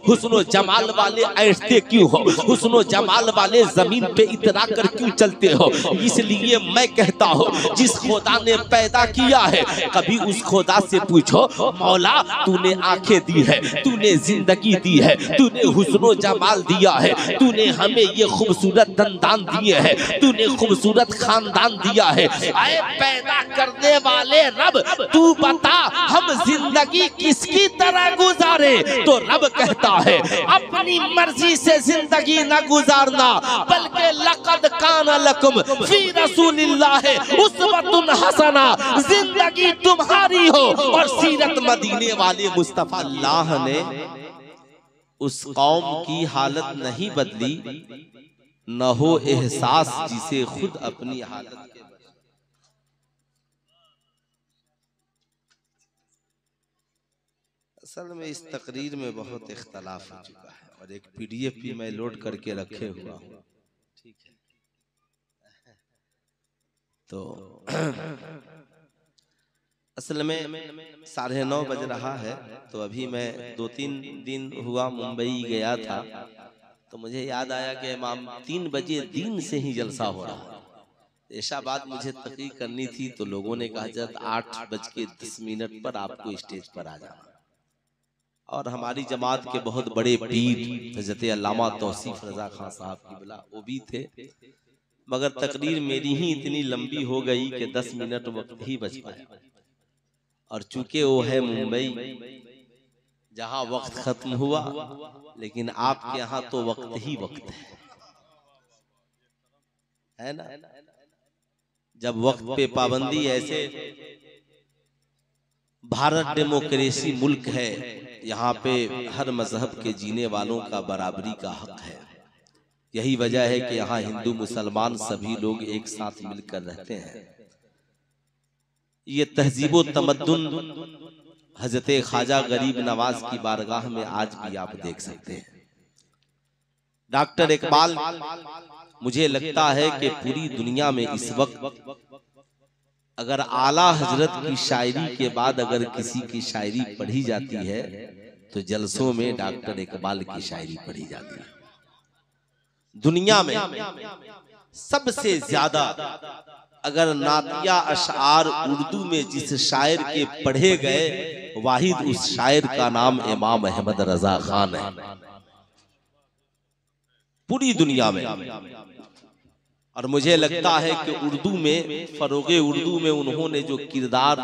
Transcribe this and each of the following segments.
हुस्नो जमाल वाले ऐठते क्यों हो, हुस्नो जमाल वाले जमीन पे इतरा कर क्यों चलते हो। इसलिए मैं कहता हूँ जिस खुदा ने पैदा किया है कभी उस खुदा से पूछो मौला तूने आंखें दी है, तूने जिंदगी दी है, तूने हुस्नो जमाल दिया है, तूने हमें ये खूबसूरत दंदान दिए हैं, तूने खूबसूरत खानदान दिया है। आए पैदा करने वाले रब तू बता हम जिंदगी किसकी तरह गुजारे। तो रब कहता है अपनी मर्जी से जिंदगी न गुजारना बल्कि लक़द कान लकुम फी रसूलिल्लाह उस्वतुन हसना, जिंदगी तुम्हारी हो और सीरत मदीने वाले मुस्तफा। अल्लाह ने उस कौम की हालत नहीं बदली न हो एहसास जिसे खुद अपनी हालत के। असल में इस तकरीर में बहुत इख्तलाफ हो चुका है और एक PDF भी मैं लोड करके रखे हुआ हूँ, ठीक है। तो असल में 9:30 बज रहा है, तो अभी मैं 2-3 दिन हुआ मुंबई गया था, तो मुझे याद आया कि इमाम 3 बजे दिन से ही जलसा हो रहा है। ऐसा बात मुझे तकरीर करनी थी, तो लोगों ने कहा जब 8:10 पर आपको स्टेज पर आ जाना। और हमारी जमात के बहुत बड़े पीर हज़रत अल्लामा तौसीफ रज़ा खान साहब की बिला वो भी थे, मगर तकरीर मेरी ही इतनी लंबी हो गई कि 10 मिनट वक्त ही बच पाए। और चूंकि वो है मुंबई जहां वक्त खत्म हुआ, लेकिन आपके यहाँ तो वक्त ही वक्त है ना। जब वक्त पे पाबंदी, ऐसे भारत डेमोक्रेसी मुल्क है, यहाँ पे हर मजहब के जीने वालों का बराबरी का हक है। यही वजह है कि यहाँ हिंदू मुसलमान सभी लोग एक साथ मिलकर रहते हैं। ये तहजीबो तमद्दुन हजरत ख्वाजा गरीब नवाज की बारगाह में आज भी आप देख सकते हैं। डॉक्टर इकबाल, मुझे लगता है कि पूरी दुनिया में इस वक्त अगर आला हजरत की शायरी के बाद अगर किसी की शायरी पढ़ी जाती है तो जलसों में डॉक्टर इकबाल की शायरी पढ़ी जाती है। दुनिया में सबसे ज्यादा अगर नातिया अशआर उर्दू में जिस शायर के पढ़े गए, वाहिद उस शायर का नाम इमाम अहमद रजा खान है पूरी दुनिया में। और मुझे लगता है कि उर्दू में, फरोगे उर्दू में उन्होंने जो किरदार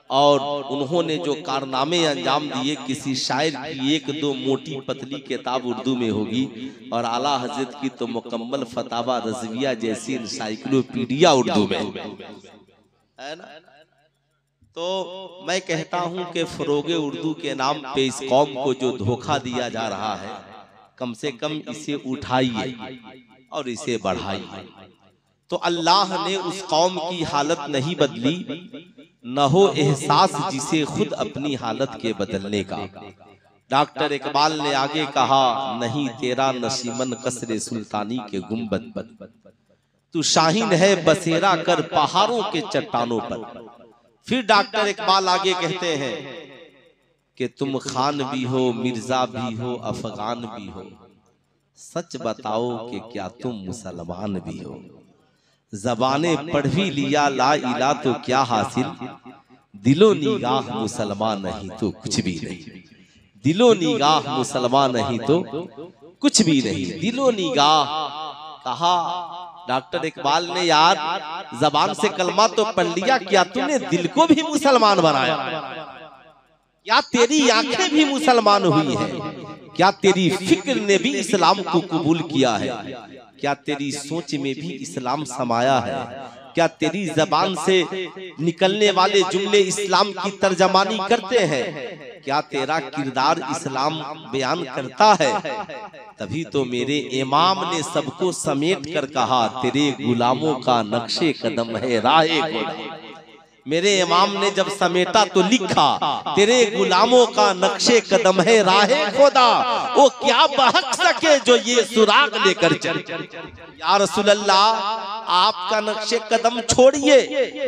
और उन्होंने जो कारनामे अंजाम दिए, किसी शायर की 1-2 मोटी पतली किताब उर्दू में होगी और आला हजरत की तो मुकम्मल फतावा रज़विया जैसी एनसाइक्लोपीडिया उर्दू में है ना। तो मैं कहता हूं कि फरोगे उर्दू के नाम पे इस कौम को जो धोखा दिया जा रहा है, कम से कम इसे उठाइए और इसे बढ़ाइए। तो अल्लाह ने उस कौम की हालत नहीं बदली न हो एहसास जिसे खुद अपनी हालत के बदलने का। डॉक्टर इकबाल ने आगे कहा नहीं तेरा नशीमन कसरे सुल्तानी के गुंबद, तू शाहीन है बसेरा कर पहाड़ों के चट्टानों पर। फिर डॉक्टर इकबाल आगे कहते हैं कि तुम खान भी हो, मिर्जा भी हो, अफगान भी हो, सच बताओ कि क्या तुम मुसलमान भी हो। ज़बाने पढ़ भी लिया ला इला तो क्या हासिल, दिलो निगाह मुसलमान नहीं तो कुछ भी नहीं। दिलो निगाह मुसलमान नहीं तो कुछ भी नहीं। दिलो निगाह कहा डॉक्टर इकबाल ने, यार जबान से कलमा तो पढ़ लिया, क्या तूने दिल को भी मुसलमान बनाया? क्या तेरी आंखें भी मुसलमान हुई है? क्या तेरी फिक्र ने भी इस्लाम को कबूल किया है? क्या तेरी सोच में भी इस्लाम समाया है? क्या तेरी जबान से निकलने वाले जुमले इस्लाम की तर्जमानी करते हैं? क्या तेरा किरदार इस्लाम बयान करता है? तभी तो मेरे इमाम ने सबको समेट कर कहा, तेरे गुलामों का नक्शे कदम है राहे खुदा। मेरे इमाम ने जब समेटा तो लिखा, तेरे गुलामों का नक्शे कदम है राहे खुदा। वो क्या बहक सके जो ये सुराग लेकर चले। या रसूल अल्लाह आपका नक्शे कदम छोड़िए,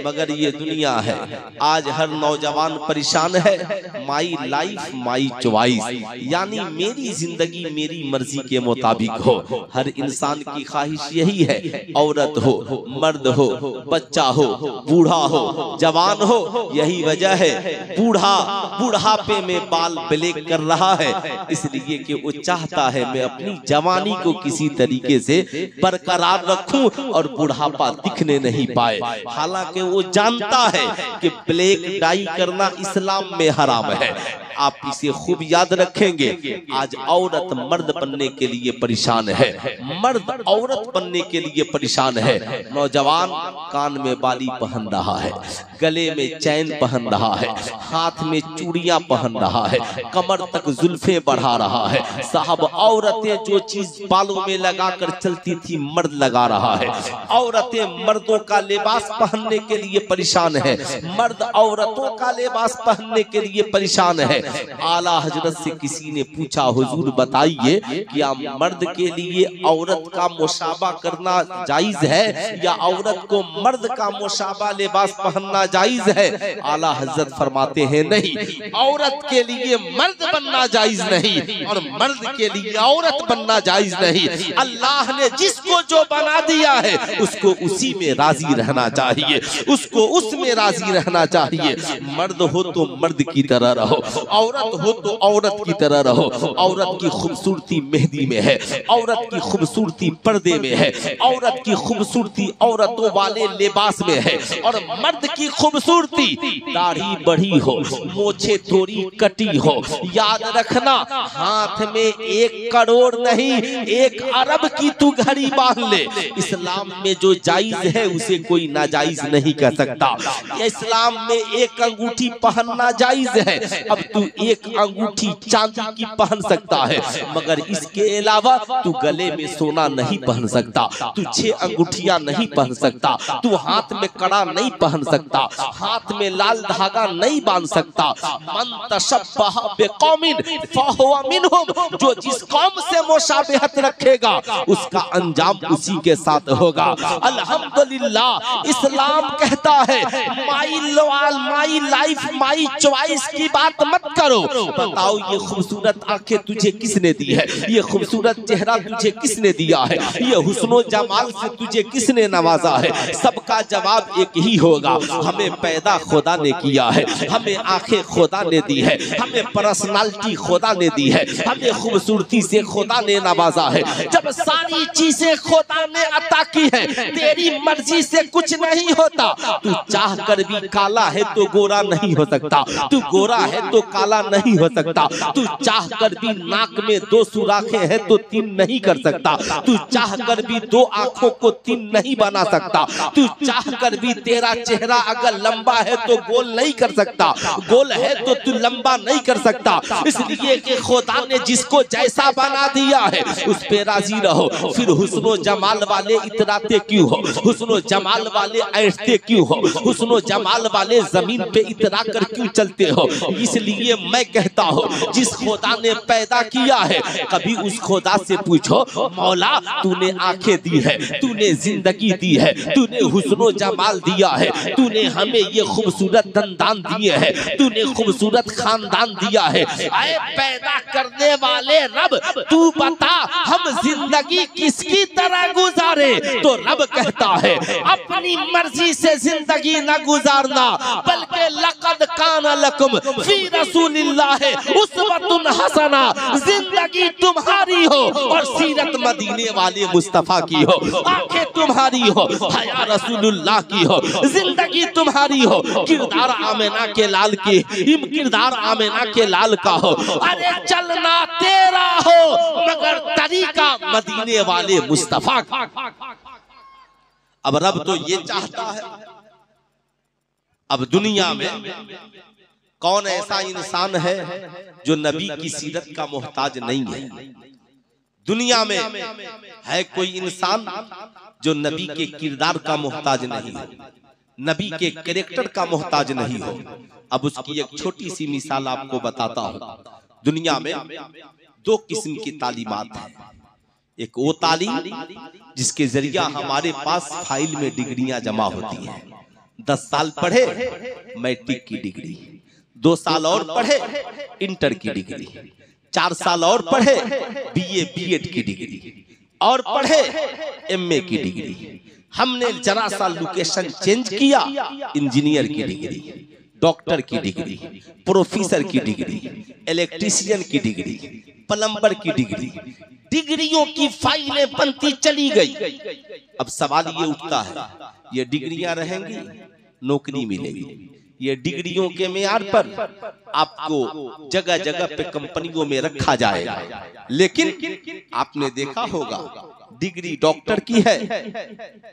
मगर ये दुनिया है, आज हर नौजवान परेशान है। माई लाइफ माई चॉइस, यानी मेरी जिंदगी मेरी मर्जी के मुताबिक हो। हर इंसान की ख्वाहिश यही है, औरत हो, मर्द हो, बच्चा हो, बूढ़ा हो, जवान हो। यही वजह है बुढ़ापे में बाल ब्लैक कर रहा है, इसलिए कि वो चाहता है मैं अपनी जवानी को किसी तरीके से बरकरार रखूं और बुढ़ापा दिखने नहीं पाए। हालांकि वो जानता है कि ब्लैक डाई करना इस्लाम में हराम है। आप इसे खूब याद रखेंगे। आज औरत मर्द बनने के लिए परेशान है, मर्द औरत बनने के लिए परेशान है। नौजवान कान में बाली पहन रहा है, गले में चैन पहन रहा है, हाथ में चूड़ियां पहन रहा है, कमर तक जुल्फे बढ़ा रहा है। साहब औरतें जो चीज बालों में लगाकर चलती थी मर्द लगा रहा है। औरतें मर्दों का लिबास पहनने के लिए परेशान है, मर्द औरतों का लिबास पहनने के लिए परेशान है। आला हजरत से किसी ने पूछा, हुजूर बताइए क्या मर्द के लिए औरत का मुशाबा करना जायज है या औरत को मर्द का मुशाबा लिबास पहनना जायज है? आला हजरत फरमाते हैं नहीं, औरत के लिए मर्द बनना जायज नहीं और मर्द के लिए औरत बनना जायज नहीं। अल्लाह ने जिसको जो बना दिया है उसको उसी में राजी रहना चाहिए, उसको उसमें राजी रहना चाहिए। मर्द हो तो मर्द की तरह रहो, औरत हो तो औरत की तरह रहो। औरत की खूबसूरती मेहंदी में है, औरत की खूबसूरती पर्दे में है, औरत की खूबसूरती औरतों वाले लिबास में है। और मर्द की खूबसूरती दाढ़ी बढ़ी हो, मोछे थोड़ी कटी हो। याद रखना, हाथ में 1 करोड़ नहीं 1 अरब की तू घड़ी बांध ले। इस्लाम में जो जायज है उसे कोई नाजायज नहीं कर सकता। इस्लाम में 1 अंगूठी पहनना जायज है, अब तू 1 अंगूठी चांदी की पहन सकता है, मगर इसके अलावा तू गले में सोना नहीं पहन सकता, तू 6 अंगूठियां नहीं पहन सकता, तू हाथ में कड़ा नहीं पहन सकता, हाथ में लाल धागा नहीं बांध सकता। मन तशब्बह बिकौमिन फहुवा मिनहुम, जो जिस कौम से मुशाबहत रखेगा उसका अंजाम उसी के साथ होगा। अल्हम्दुलिल्लाह, इस्लाम कहता है माई लाइफ माई चॉइस की बात मत करो। बताओ ये खूबसूरत आंखें तुझे किसने दी है? ये खूबसूरत चेहरा तुझे किसने दिया है? ये हुस्नो जमाल से तुझे किसने नवाजा है? सबका जवाब एक ही होगा, हमें पैदा खुदा ने किया है, हमें आंखें खुदा ने दी है, हमें पर्सनालिटी खुदा ने दी है, हमें खूबसूरती से खुदा ने नवाजा है। जब सारी चीजें खुदा ने अता की है, तेरी मर्जी से कुछ नहीं होता। तू चाह कर भी काला है तो गोरा नहीं हो सकता, तू गोरा है तो काला नहीं हो सकता, तू चाह कर भी नाक में 2 सुराखें हैं तो 3 नहीं कर सकता, तू चाह कर भी 2 आंखों को 3 नहीं बना सकता, तू चाह कर भी तेरा चेहरा अगर लंबा है तो गोल नहीं कर सकता, गोल है तो तू लंबा नहीं कर सकता। इसलिए कि खुदा ने जिसको जैसा बना दिया है उस पे राजी रहो। फिर हुस्नो जमाल वाले इतराते क्यों हो? हुस्नो जमाल वाले ऐठते क्यों हो? हुस्नो जमाल वाले जमीन पे इतरा कर क्यों चलते हो? इसलिए मैं कहता हूँ जिस खुदा ने पैदा किया है कभी उस खुदा से पूछो, मौला तूने आंखें दी है, तूने जिंदगी दी है, तूने हुस्नो जमाल दिया है, तूने हमें ये खूबसूरत दंदान दिए हैं, तूने खूबसूरत खानदान दिया है, आए पैदा करने वाले रब तू बता हम जिंदगी किसकी तरह गुजारे? तो रब कहता है अपनी मर्जी से जिंदगी न गुजारना, बल्कि लक़द काना लकुम फी रसूलिल्लाह उस्वतुन हसना, जिंदगी तुम्हारी हो और सीरत मदीने वाले मुस्तफा की हो, आंखें तुम्हारी हो, हया रसूलुल्लाह की हो, जिंदगी तुम्हारी हो, किरदार आमिना के लाल की, किरदार आमिना के लाल का हो। अरे चलना तेरा हो मगर तरीका मदीने वाले मुस्तफा का। अब रब तो ये चाहता है, अब दुनिया में कौन ऐसा इंसान है जो नबी की सीरत का मोहताज नहीं है? दुनिया में है कोई इंसान जो नबी के किरदार का मोहताज नहीं है, नबी के कैरेक्टर का मोहताज नहीं हो? अब उसकी एक छोटी सी मिसाल आपको बताता हूं। दुनिया में 2 किस्म की तालीमात है। एक वो तालीम जिसके जरिया हमारे पास फाइल में डिग्रियां जमा होती हैं। 10 साल पढ़े मैट्रिक की डिग्री, 2 साल और पढ़े इंटर की डिग्री, 4 साल और पढ़े बीए बीएड की डिग्री, और पढ़े एमए की डिग्री। हमने जरा सा लोकेशन चेंज किया, इंजीनियर की डिग्री, डॉक्टर की डिग्री, प्रोफेसर की डिग्री, इलेक्ट्रीशियन की डिग्री, प्लम्बर की डिग्री, डिग्रियों की फाइलें बनती चली गई। अब सवाल ये उठता है, ये डिग्रियां रहेंगी, नौकरी मिलेगी? ये डिग्रियों के मेयार पर आपको जगह जगह पे कंपनियों में रखा जाएगा, लेकिन आपने देखा होगा डिग्री डॉक्टर की है,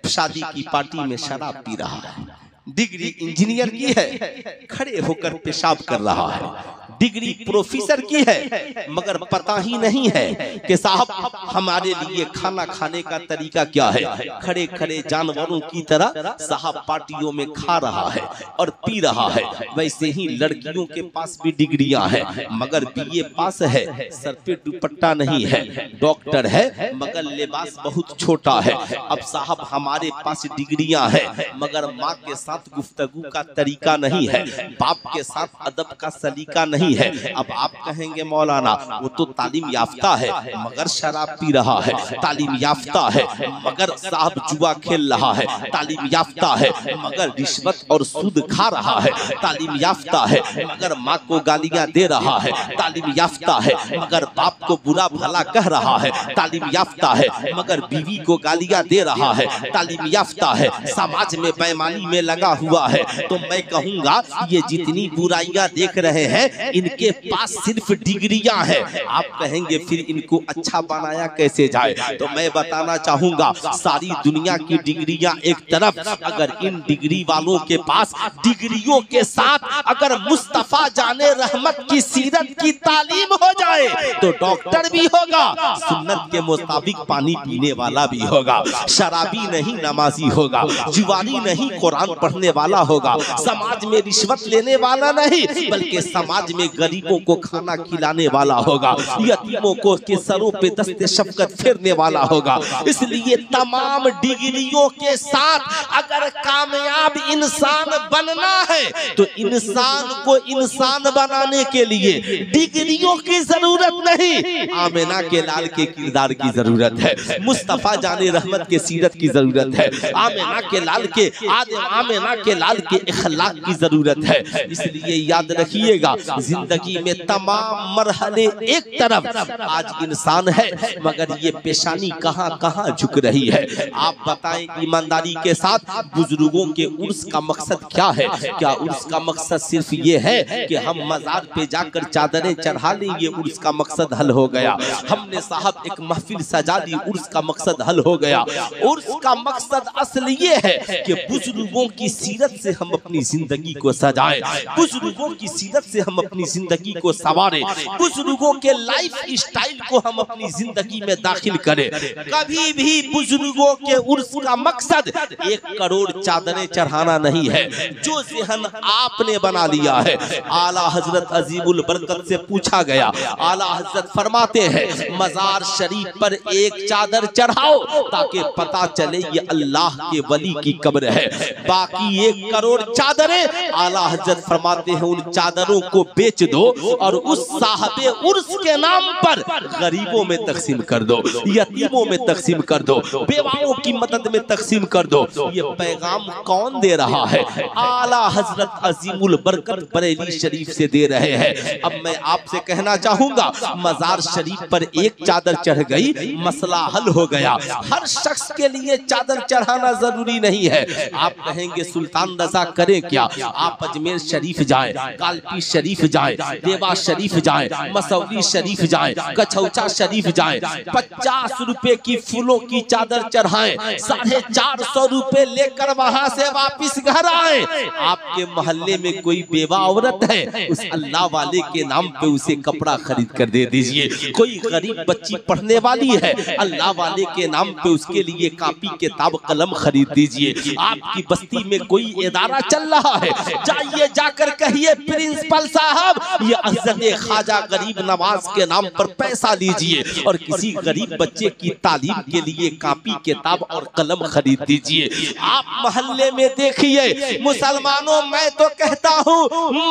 शादी की पार्टी में शराब पी रहा है। डिग्री इंजीनियर की है, खड़े होकर पेशाब कर रहा है। डिग्री प्रोफेसर की है, मगर पता ही नहीं है कि साहब हमारे लिए खाना खाने का तरीका क्या है। खड़े खड़े जानवरों की तरह साहब पार्टियों में खा रहा है और पी रहा है। वैसे ही लड़कियों के पास भी डिग्रियां हैं, मगर बीए पास है, सर पे दुपट्टा नहीं है, डॉक्टर है मगर लिबास बहुत छोटा है। अब साहब हमारे पास डिग्रियां हैं, मगर माँ के साथ गुफ्तगू का तरीका नहीं है, बाप के साथ अदब का सलीका नहीं है। अब आप कहेंगे मौलाना वो तो तालीम याफ्ता है मगर शराब पी रहा है, तालीम याफ्ता है मगर साहब जुआ खेल रहा है, तालीम याफ्ता है मगर रिश्वत और सूद खा रहा है, तालीम याफ्ता है मगर माँ को गालियां दे रहा है, तालीम याफ्ता है मगर बाप को बुरा भला कह रहा है, तालीम याफ्ता है मगर बीवी को गालियां दे रहा है, तालीम याफ्ता है, समाज में बेईमानी में लगा हुआ है। तो मैं कहूंगा ये जितनी बुराइयां देख रहे हैं इनके पास सिर्फ डिग्रियां हैं। आप कहेंगे फिर इनको अच्छा बनाया कैसे जाए? तो मैं बताना चाहूंगा सारी दुनिया की डिग्रियां एक तरफ, अगर इन डिग्री वालों के पास डिग्रियों के साथ अगर मुस्तफा जाने रहमत की सीरत की तालीम हो जाए तो डॉक्टर भी होगा, सुन्नत के मुताबिक पानी पीने वाला भी होगा, शराबी नहीं नमाजी होगा, जुआरी नहीं कुरान पढ़ने वाला होगा, समाज में रिश्वत लेने वाला नहीं बल्कि समाज में गरीबों को खाना खिलाने वाला होगा, यतीमों को के सरों पे दस्ते शफकत फेरने वाला होगा। इसलिए तमाम डिग्रियों के साथ अगर कामयाब इंसान बनना है तो इंसान को इंसान बनाने के लिए डिग्रियों की जरूरत नहीं, आमिना के लाल के किरदार की जरूरत है, मुस्तफा जाने रहमत के सीरत की जरूरत है, आमिना के लाल के आमिना के लाल के इखलाक की जरूरत है। इसलिए याद रखिएगा जिंदगी में तमाम मरहले एक तरफ, आज इंसान है मगर ये पेशानी कहां कहां झुक रही है। आप बताएं ईमानदारी के साथ बुजुर्गों के उर्स का मकसद क्या है? क्या उर्स का मकसद सिर्फ ये है कि हम मजार पे जाकर चादरें चढ़ा लें, ये उर्स का मकसद हल हो गया? हमने साहब एक महफिल सजा ली, उर्स का मकसद हल हो गया? उर्स का मकसद असल ये है कि बुजुर्गों की सीरत से हम अपनी जिंदगी को सजाएं, बुजुर्गों की सीरत से हम अपनी जिंदगी को संवारें, बुजुर्गों के लाइफ स्टाइल को हम अपनी जिंदगी में दाखिल करें। कभी भी बुजुर्गों के उर्स का मकसद 1 करोड़ चादरें चढ़ाना नहीं है, जो ज़हन आपने बना लिया है। आला हजरत अजीमुल बरकत से पूछा गया, आला हजरत फरमाते हैं मजार शरीफ पर 1 चादर चढ़ाओ ताकि पता चले ये अल्लाह के वली की कब्र है, बाकी 1 करोड़ चादरें आला हजरत फरमाते हैं उन चादरों को बेच दो और उस साहबे उर्स के नाम पर गरीबों में तकसीम कर दो, यतीमों में तकसीम कर दो, बेवाओं की मदद में तकसीम कर दो। ये पैगाम कौन दे रहा है? आला हजरत अजीमुल बरकत बरेली शरीफ से दे रहे हैं। अब मैं आपसे कहना चाहूंगा मजार शरीफ पर 1 चादर चढ़ गई, मसला हल हो गया। हर शख्स के लिए चादर चढ़ाना जरूरी नहीं है। आप कहेंगे सुल्तान रजा करें क्या? आप अजमेर शरीफ जाएं, कालपी शरीफ जाएं, देवा शरीफ जाएं, मसौली शरीफ जाएं, कछौचा शरीफ जाएं, 50 रुपए की फूलों की चादर चढ़ाएं, 450 रुपए लेकर वहां से वापिस घर आए। आपके मोहल्ले में कोई बेवा औरत है, उस अल्लाह वाले के नाम पे उसे कपड़ा खरीद कर दे दीजिए। कोई गरीब बच्ची पढ़ने वाली है, अल्लाह वाले के नाम पे उसके लिए कापी किताब कलम खरीद दीजिए। आपकी बस्ती में कोई इदारा चल रहा है, जाइए जाकर कहिए प्रिंसिपल साहब साहब ये हज़रत ख्वाजा गरीब नवाज के नाम पर पैसा लीजिए और किसी गरीब बच्चे की तालीम के लिए कॉपी किताब और कलम खरीद दीजिए। आप मोहल्ले में देखिए मुसलमानों, मैं तो कहता हूँ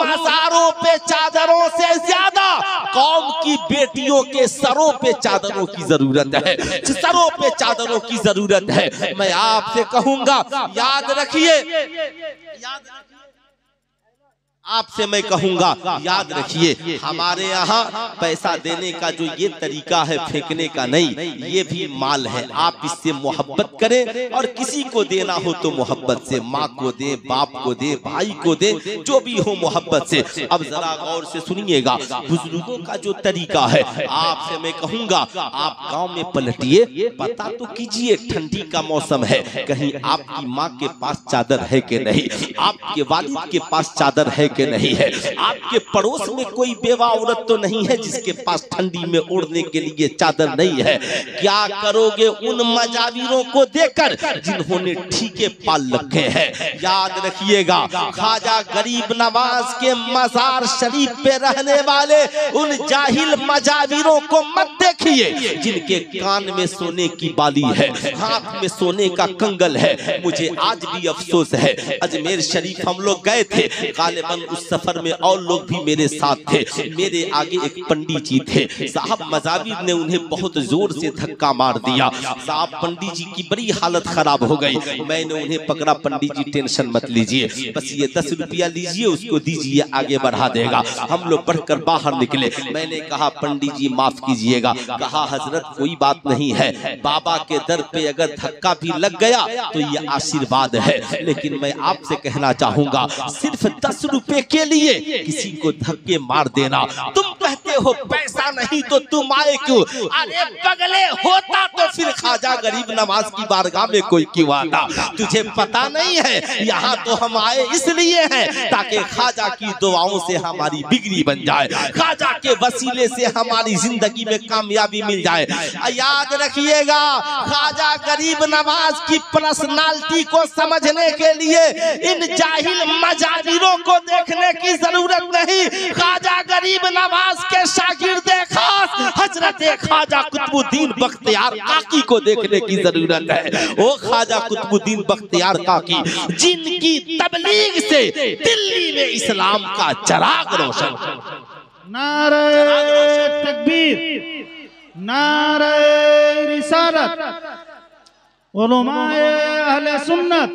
मज़ारों पे चादरों से ज्यादा कौम की बेटियों के सरों पे चादरों की जरूरत है, सरों पे चादरों की जरूरत है। मैं आपसे कहूंगा याद रखिए, आपसे मैं कहूंगा याद रखिए, हमारे यहाँ पैसा देने का जो ये तरीका है फेंकने का नहीं, ये भी माल है। आप इससे मोहब्बत करें और किसी को देना हो तो मोहब्बत से, माँ को दे, बाप को दे, भाई को दे, जो भी हो मोहब्बत से। अब जरा गौर से सुनिएगा बुजुर्गों का जो तरीका है, आपसे मैं कहूंगा आप गांव में पलटिए, पता तो कीजिए ठंडी का मौसम है, कहीं आपकी माँ के पास चादर है कि नहीं, आपके वालिद के पास चादर है कि नहीं है, आपके पड़ोस में कोई बेवा औरत तो नहीं है जिसके पास ठंडी में ओढ़ने के लिए चादर नहीं है। क्या करोगे उन मजाविरों को देकर जिन्होंने ठीके पाल रखे हैं? याद रखिएगा ख्वाजा गरीब नवाज के मजार शरीफ पे रहने वाले उन जाहिल मजाविरों को मत देखिए जिनके कान में सोने की बाली है, हाथ में सोने का कंगल है। मुझे आज भी अफसोस है, अजमेर शरीफ हम लोग गए थे, गालिबन उस सफर में और लोग भी मेरे साथ थे, मेरे आगे एक पंडित जी थे साहब, मजाविर ने उन्हें बहुत जोर से धक्का मार दिया साहब, पंडित जी की बड़ी हालत खराब हो गई। मैंने उन्हें पकड़ा, पंडित जी टेंशन मत लीजिए, बस ये 10 रुपया लीजिए, उसको दीजिए, आगे बढ़ा देगा। हम लोग बढ़कर बाहर निकले, मैंने कहा पंडित जी माफ कीजिएगा, कहा हजरत कोई बात नहीं है, बाबा के दर पे अगर धक्का भी लग गया तो ये आशीर्वाद है, लेकिन मैं आपसे कहना चाहूंगा सिर्फ 10 रुपए के लिए किसी को धक्के मार देना, तुम कहते हो पैसा नहीं तो तुम आए क्यों? अरे पगले, होता तो फिर ख्वाजा गरीब नवाज की बारगाह में कोई क्यों आता? तुझे पता नहीं है यहाँ तो हम आए इसलिए हैं ताकि ख्वाजा की दुआओं से हमारी बिगड़ी बन जाए, ख्वाजा के वसीले से हमारी जिंदगी में कामयाबी मिल जाए। याद रखिएगा ख्वाजा गरीब नवाज की पर्सनालिटी को समझने के लिए इन जाहिल मजाविरों को देखने की जरूरत नहीं, ख्वाजा गरीब नवाज के शागिर्द खास हजरत ख्वाजा कुतुबुद्दीन बख्तियार काकी को देखने की जरूरत है। वो ख्वाजा कुतुबुद्दीन बख्तियार काकी जिनकी तबलीग से दिल्ली में इस्लाम का चिराग रोशन। नारे तकबीर, नारे रिसालत, उलमाए अहले सुन्नत,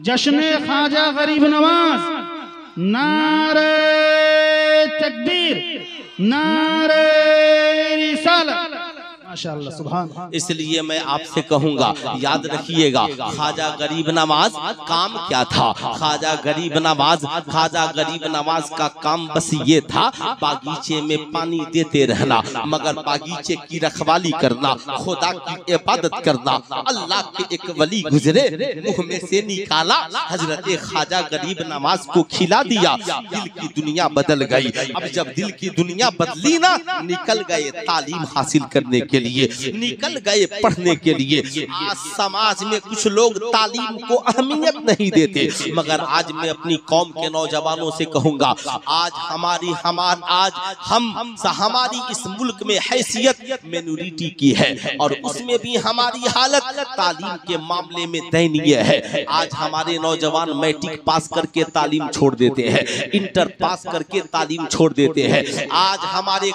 जश्न ख्वाजा गरीब नवाज, नारे तकबीर, नारे रिसालत, माशाअल्लाह सुभान। इसलिए मैं आपसे कहूंगा याद रखिएगा ख्वाजा गरीब नवाज काम क्या था? ख्वाजा गरीब नवाज का काम बस ये था बागीचे में पानी देते रहना, मगर बागीचे की रखवाली करना, खुदा की इबादत करना। अल्लाह के एक वली गुजरे, मुंह में से निकाला, हजरत ख्वाजा गरीब नवाज को खिला दिया, दिल की दुनिया बदल गई। अब जब दिल की दुनिया बदली ना, निकल गए तालीम हासिल करने के लिए, निकल गए पढ़ने के लिए। आज समाज में कुछ लोग तालीम को अहमियत नहीं देते, मगर आज मैं अपनी कौम के नौजवानों से कहूंगा आज हमारी इस मुल्क में हैसियत मिनोरिटी की है और उसमें भी हमारी हालत तालीम के मामले में दयनीय है। आज हमारे नौजवान मैट्रिक पास करके तालीम छोड़ देते हैं, इंटर पास करके तालीम छोड़ देते हैं। आज हमारी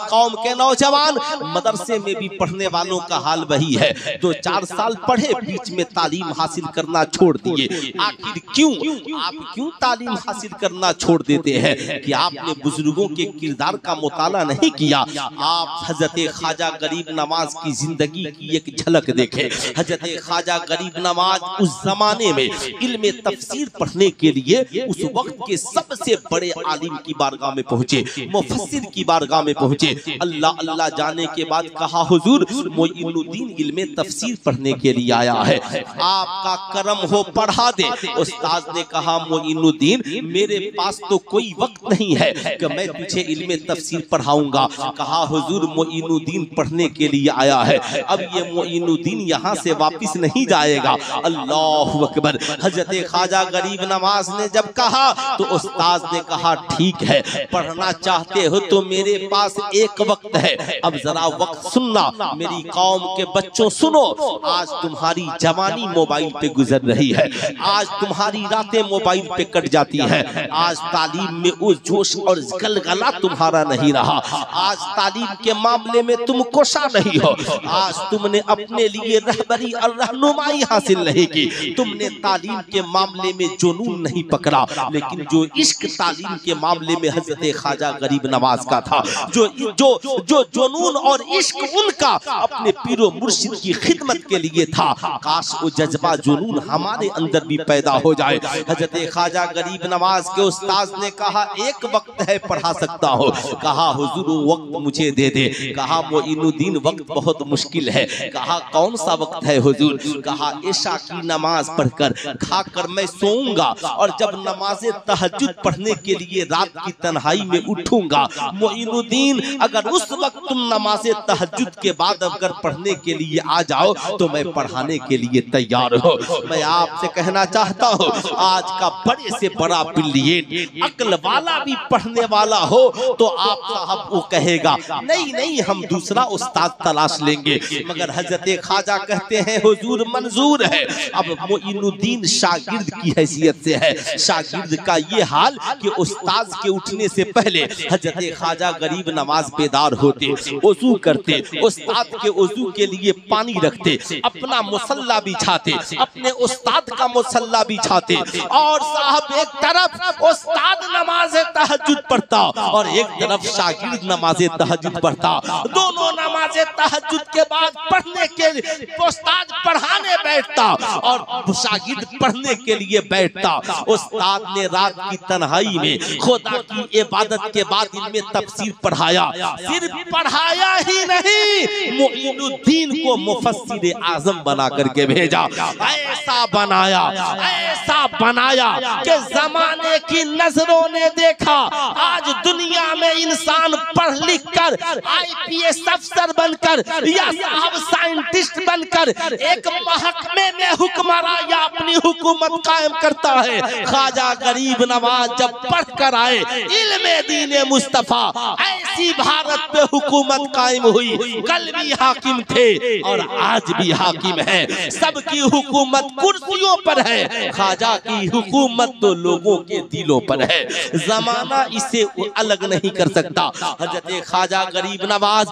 कौम के नौजवान मदरसे में भी पढ़ने वालों का हाल वही है, 2-4 साल पढ़े बीच में तालीम हासिल करना छोड़ दिए। आखिर क्यों? आप क्यों तालीम हासिल करना छोड़ देते हैं कि आपने बुजुर्गों के किरदार का मुताला नहीं किया? आप हजरत ख्वाजा गरीब नवाज की जिंदगी की एक झलक देखें। हजरत ख्वाजा गरीब नवाज उस जमाने में इल्म तफसीर पढ़ने के लिए उस वक्त के सबसे बड़े आलिम की बारगाह में पहुंचे, मुफस्सिर की बारगाह में पहुंचे। अल्लाह अल्लाह जाने के बाद कहा हुजूर मोइनुद्दीन इल्मे तफसीर पढ़ने के लिए आया है, आपका करम हो पढ़ा दे। उस्ताद ने कहा मोइनुद्दीन मेरे पास तो कोई वक्त नहीं है कि मैं तुझे इल्मे तफसीर पढ़ाऊंगा। कहा हुजूर मोइनुद्दीन पढ़ने के लिए आया है, अब ये मोइनुद्दीन यहाँ से वापिस नहीं जाएगा। अल्लाहु अकबर। हजरत ख्वाजा गरीब नवाज ने जब कहा तो उस्ताद ने कहा ठीक है, पढ़ना चाहते हो तो मेरे पास एक वक्त है, अब जरा वक्त सुनना। मेरी कौम के बच्चों सुनो, आज तुम्हारी जवानी मोबाइल पे गुजर रही है, आज तुम्हारी रातें मोबाइल पे कट जाती है, आज तालीम में वो जोश और गलगला तुम्हारा नहीं रहा, आज तालीम के मामले में तुम कोशा नहीं हो, आज तुमने अपने लिए रहबरी और रहनुमाई हासिल नहीं की, तुमने तालीम के मामले में जुनून नहीं पकड़ा। लेकिन जो इश्क तालीम के मामले में हजरत ख्वाजा गरीब नवाज का था, जो जो जो जुनून और इश्क उनका अपने पीरो मुर्शिद की खिदमत के लिए था, काश वो जज्बा जुनून हमारे अंदर भी पैदा हो जाए। हजरत ख्वाजा गरीब नवाज के उस्ताद ने कहा एक वक्त है पढ़ा सकता हो। कहा हुजूर वो वक्त मुझे दे दे। कहा मोइनुद्दीन वक्त बहुत मुश्किल है। कहा कौन सा वक्त है हुजूर? कहा इशा की नमाज पढ़कर खाकर मैं सोऊंगा और जब नमाज़े तहज्जुद पढ़ने के लिए रात की तन्हाई में उठूंगा। मोइनुद्दीन अगर उस वक्त तुम नमाज़े तहज्जुद के बाद अगर पढ़ने के लिए आ जाओ तो मैं पढ़ाने के लिए तैयार हूँ। मैं आपसे कहना चाहता हूँ आज का बड़े से बड़ा बिलियन अक्ल वाला भी पढ़ने वाला हो तो आप साहब वो कहेगा नहीं नहीं हम दूसरा उस्ताद तलाश लेंगे, मगर हजरत ख्वाजा कहते हैं हुजूर मंजूर है। अब मोइनुद्दीन शागिर्द की हैसियत से है, शागिर्द का ये हाल कि उस्ताद के उठने से पहले हजरत ख्वाजा गरीब नवाज बेदार होते, वजू करते, उस्ताद के वजू के लिए पानी रखते, अपना मुसल्ला बिछाते, अपने उस्ताद का मुसल्ला बिछाते और साहब एक तरफ उस्ताद नमाज तहज्जुद पढ़ता और एक तरफ शागिर्द नमाज तहज्जुद पढ़ता। दोनों नमाज तहज्जुद के बाद पढ़ने के लिए उस्ताद पढ़ाने बैठता और शागिर्द पढ़ने के लिए बैठता। उस्ताद ने रात की तन्हाई में खुदा की इबादत के बाद इनमें तफसीर पढ़ाया, सिर्फ पढ़ाया ही नहीं मोइनुद्दीन को मुफस्सिर आजम बना करके भेजा। ऐसा बनाया कि जमाने की नजरों ने देखा आज दुनिया में इंसान पढ़ लिख कर आईपीएस अफसर बनकर या साहब साइंटिस्ट बनकर एक महकमे में हुक्मरान या अपनी हुकूमत कायम करता है। ख्वाजा गरीब नवाज जब पढ़ कर आए इल्मे दीन मुस्तफा, ऐसी भारत पे हुकूमत कायम हुई। कल भी हाकिम थे और आज भी हाकिम है, सबकी हुकूमत कुर्सियों पर है, ख्वाजा की हुकूमत तो लोगों के दिलों पर है। जमाना इसे अलग नहीं कर सकता। हजरत ख्वाजा गरीब नवाज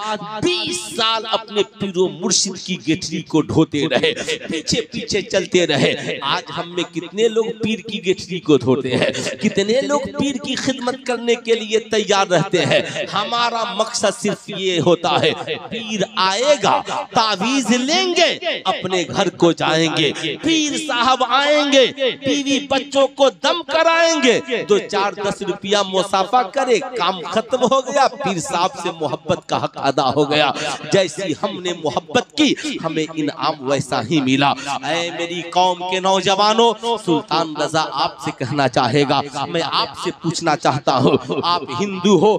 20 साल अपने पीरो मुर्शिद की गेठरी को ढोते रहे, पीछे पीछे चलते रहे। आज हम में कितने लोग पीर की गेठरी को धोते हैं, कितने लोग पीर की खिदमत करने के लिए तैयार रहते हैं। हमारा मकसद सिर्फ ये होता है पीर आएगा, तावीज लेंगे, अपने घर को जाएंगे, पीर साहब आएंगे, बीवी बच्चों को दम कराएंगे, 2-4-10 रुपया मुसाफा करे, काम खत्म हो गया, पीर साहब से मोहब्बत का हक अदा हो गया। जैसी हमने मोहब्बत की हमें इनाम वैसा ही मिला। ऐ मेरी कौम के नौजवानों, सुल्तान रजा आपसे कहना चाहेगा, मैं आपसे पूछना चाहता हूँ, आप हिंदू हो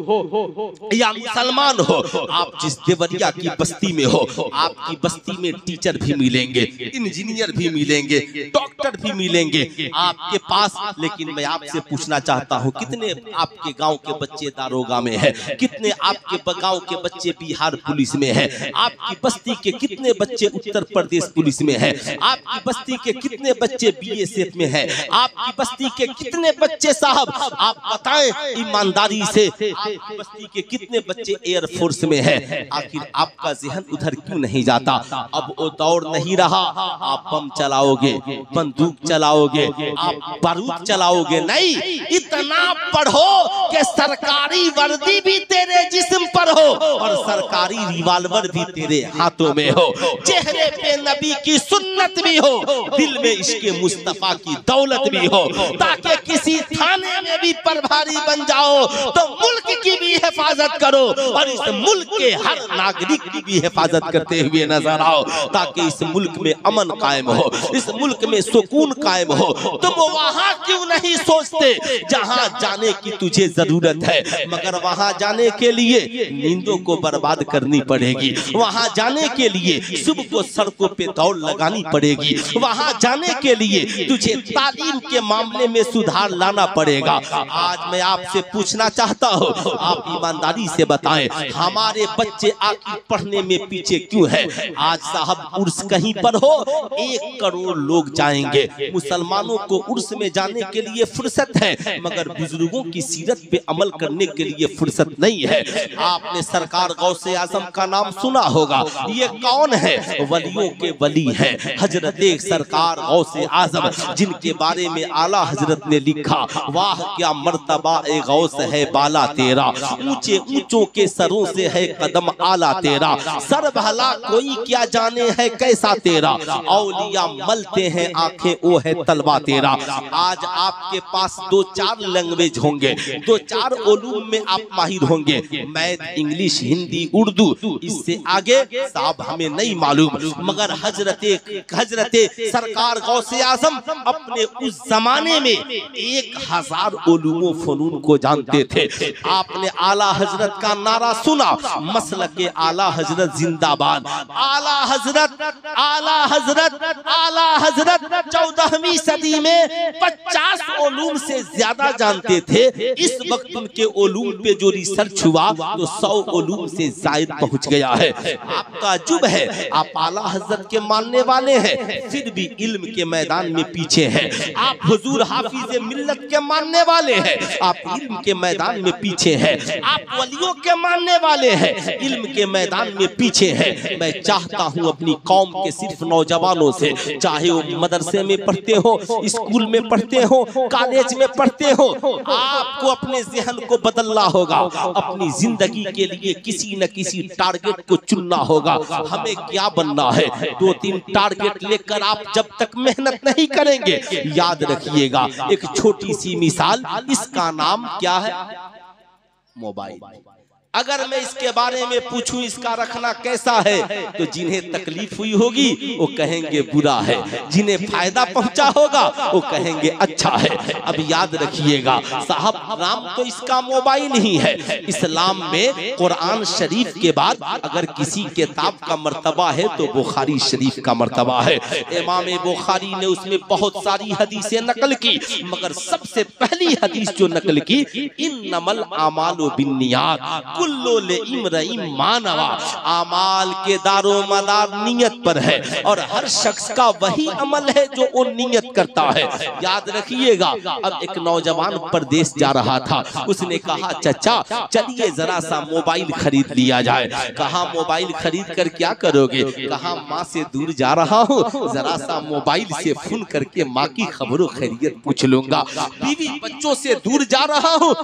या मुसलमान हो, आप जिस देवरिया की बस्ती में हो, आपकी बस्ती में टीचर भी मिलेंगे, इंजीनियर भी मिलेंगे, डॉक्टर भी मिलेंगे आपके पास। लेकिन मैं आपसे पूछना चाहता हूँ, कितने आपके गांव के बच्चे दारोगा में है, कितने आपके गांव के बच्चे बिहार पुलिस में है, आपकी बस्ती के कितने बच्चे उत्तर प्रदेश पुलिस में है, आपकी बस्ती के कितने बच्चे बीएसएफ में है, आपकी बस्ती के कितने बच्चे साहब आप बताएं ईमानदारी से, आपकी बस्ती के कितने बच्चे एयरफोर्स में है। आखिर आपका ज़हन उधर क्यों नहीं जाता? अब वो दौर नहीं रहा, आप बम चलाओगे, बंदूक चलाओगे, आप बारूद चलाओगे, नहीं, इतना पढ़ो कि सरकारी वर्दी भी तेरे जिस्म पर हो और सरकारी रिवाल्वर भी तेरे हाथों में हो, चेहरे पे नबी की सुन्नत भी हो, दिल में इश्क़े मुस्तफा की दौलत भी हो, ताकि किसी थाने में भी प्रभारी बन जाओ तो मुल्क की भी हिफाजत हिफाजत करो और इस मुल्क के हर नागरिक की भी हिफाजत करते हुए नजर आओ, ताकि इस मुल्क में अमन कायम हो, इस मुल्क में सुकून कायम हो। तुम वहां क्यों नहीं सोचते जहां जाने की तुझे जरूरत है, मगर वहां जाने के लिए नींदों को बर्बाद करनी पड़ेगी, वहां जाने के लिए सुबह को सड़कों पे दौड़ लगानी पड़ेगी, वहां जाने के लिए तुझे तालीम के मामले में सुधार लाना पड़ेगा। आज मैं आपसे पूछना चाहता हूँ, आप ईमानदारी से बताएं, हमारे बच्चे आखिर पढ़ने में पीछे क्यों है? आज साहब उर्स कहीं पर हो 1 करोड़ लोग जाएंगे, मुसलमानों को उर्स में जाने के लिए फुर्सत है, मगर बुजुर्गों की सीरत पे अमल करने के लिए फुर्सत नहीं है। आपने सरकार गौसे आजम का नाम सुना होगा, ये कौन है? वलियों के वली है हजरत सरकार गौसे आजम, जिनके बारे में आला हजरत ने लिखा, वाह क्या मर्तबा ए गौस है बाला तेरा, ऊंचे ऊंचों के सरों से है कदम आला तेरा, सर भला कोई क्या जाने है कैसा तेरा, औलिया मलते हैं आंखें वो है तलवा तेरा। आज आपके पास 2-4 लैंग्वेज होंगे, 2-4 उलूम में आप माहिर होंगे, मैथ, इंग्लिश, हिंदी, उर्दू, इससे आगे साहब हमें नहीं मालूम, मगर हजरत सरकार गौसे आजम अपने उस जमाने में 1000 उलूम फनून को जानते थे। आपने आला हजरत का नारा सुना, मसलके आला हजरत जिंदाबाद, आला हजरत, आला हजरत, आला हजरत 14वीं सदी में 50 उलूम से ज्यादा जानते थे। इस वक्त उनके उलूम पे जो रिसर्च हुआ तो 100 उलूम से जायद पहुंच गया है। आपका जुब है, आप आला हजरत के मानने वाले हैं, फिर भी इल्म के मैदान में पीछे हैं। आप हुजूर हाफिज मिल्लत के मानने वाले हैं, आप इल्म के मैदान में पीछे हैं। आप वलियों के मानने वाले हैं, इल्म के मैदान में पीछे हैं। मैं चाहता हूं अपनी कौम के सिर्फ नौजवानों से, चाहे वो मदरसे में पढ़ते हो, स्कूल में पढ़ते हो, कॉलेज में पढ़ते हो, आपको अपने ज़हन को बदलना होगा। अपनी जिंदगी के लिए किसी न किसी टारगेट को चुनना होगा। हमें क्या बनना है? 2-3 टारगेट लेकर आप जब तक मेहनत नहीं करेंगे, याद रखिएगा, एक छोटी सी मिसाल, इसका नाम क्या है? मोबाइल। अगर मैं इसके बारे में पूछूं इसका रखना कैसा है, तो जिन्हें तकलीफ हुई होगी वो कहेंगे बुरा है, जिन्हें फायदा पहुंचा होगा वो कहेंगे अच्छा है। अब याद रखिएगा साहब, राम तो इसका मोबाइल ही है। इस्लाम में कुरान शरीफ के बाद अगर किसी किताब का मर्तबा है तो बुखारी शरीफ का मर्तबा है। इमाम बुखारी ने उसमें बहुत सारी हदीसें नकल की, मगर सबसे पहली हदीस जो नकल की, इन्नमल आमालु बिन्नियात मानवा, अमाल के दारो मदार नियत पर है और हर शख्स का वही अमल है जो वो नियत करता है। याद रखिएगा। अब एक नौजवान परदेश जा रहा था, उसने कहा चाचा चलिए जरा सा मोबाइल खरीद लिया जाए। कहा मोबाइल खरीद कर क्या करोगे? कहा माँ से दूर जा रहा हूँ, जरा सा मोबाइल से फोन करके माँ की खबरों खैरियत पूछ लूंगा। बीवी बच्चों से दूर जा रहा हूँ,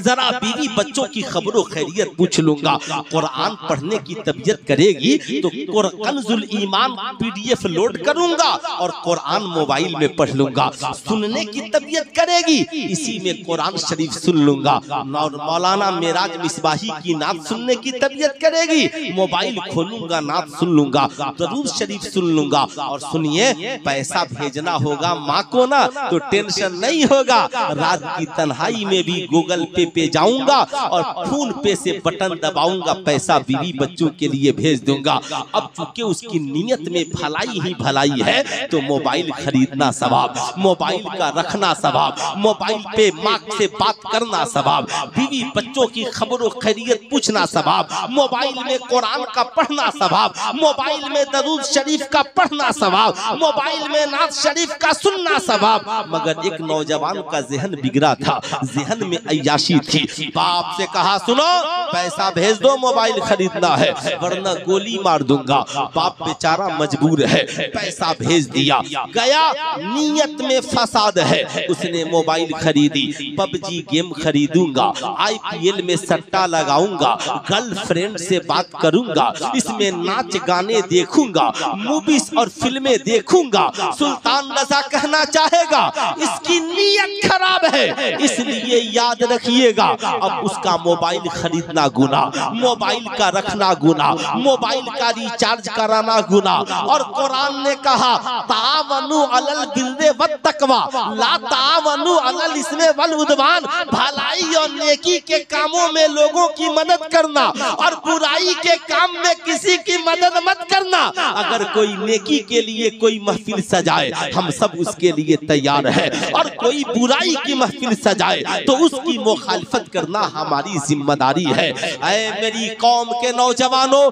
जरा बीवी बच्चों की खबरों खैरियत पूछ लूंगा। कुरान पढ़ने की तबीयत करेगी तो कंजुल ईमान PDF लोड करूंगा और कुरान मोबाइल में पढ़ लूंगा। सुनने की तबीयत करेगी, इसी में कुरान शरीफ सुन लूंगा। मौलाना मेराज मिसबाही की नात सुनने की तबीयत करेगी, मोबाइल खोलूंगा, नात सुन लूंगा, दरूद शरीफ सुन लूंगा। और सुनिए, पैसा भेजना होगा माँ को ना तो टेंशन नहीं होगा, रात की तन्हाई में भी गूगल पे जाऊंगा और फोन पे से बटन दबाऊंगा, पैसा बीवी बच्चों के लिए भेज दूंगा। अब चूंकि उसकी नियत में भलाई ही भलाई है तो मोबाइल खरीदना सवाब, मोबाइल का रखना सवाब, मोबाइल पे माँ से बात करना सवाब, बीवी बच्चों की खबरों खैरियत पूछना सवाब, मोबाइल में कुरान का पढ़ना सवाब, मोबाइल में दरूद शरीफ का पढ़ना सवाब, मोबाइल में नात शरीफ का सुनना सवाब। मगर एक नौजवान का जहन बिगड़ा था, जहन में अय्याशी थी। बाप से कहा सुनो पैसा भेज दो, मोबाइल खरीदना है वरना गोली मार दूंगा। बाप बेचारा मजबूर है, पैसा भेज दिया। गया, नियत में फसाद है, उसने मोबाइल खरीदी, PUBG गेम खरीदूंगा, IPL में सट्टा लगाऊंगा, गर्लफ्रेंड से बात करूंगा, इसमें नाच गाने देखूंगा, मूवीज और फिल्में देखूंगा। सुल्तान रजा कहना चाहेगा इसकी नियत खराब है, इसलिए याद रखिएगा अब उसका मोबाइल मोबाइल खरीदना गुनाह, मोबाइल का रखना गुनाह, मोबाइल का रिचार्ज कराना गुनाह। और कुरान ने कहा तावनु अलल बिर्रे वत तकवा ला तावनु अलल इस्मे वल उद्वान, भलाई और नेकी के कामों में लोगों की मदद करना और बुराई के काम में किसी की मदद मत करना। अगर कोई नेकी के लिए कोई महफिल सजाए हम सब उसके लिए तैयार है, और कोई बुराई की महफिल सजाए तो उसकी मुखालिफत करना हमारी जिम्मेदारी है। ऐ मेरी कौम के नौजवानों,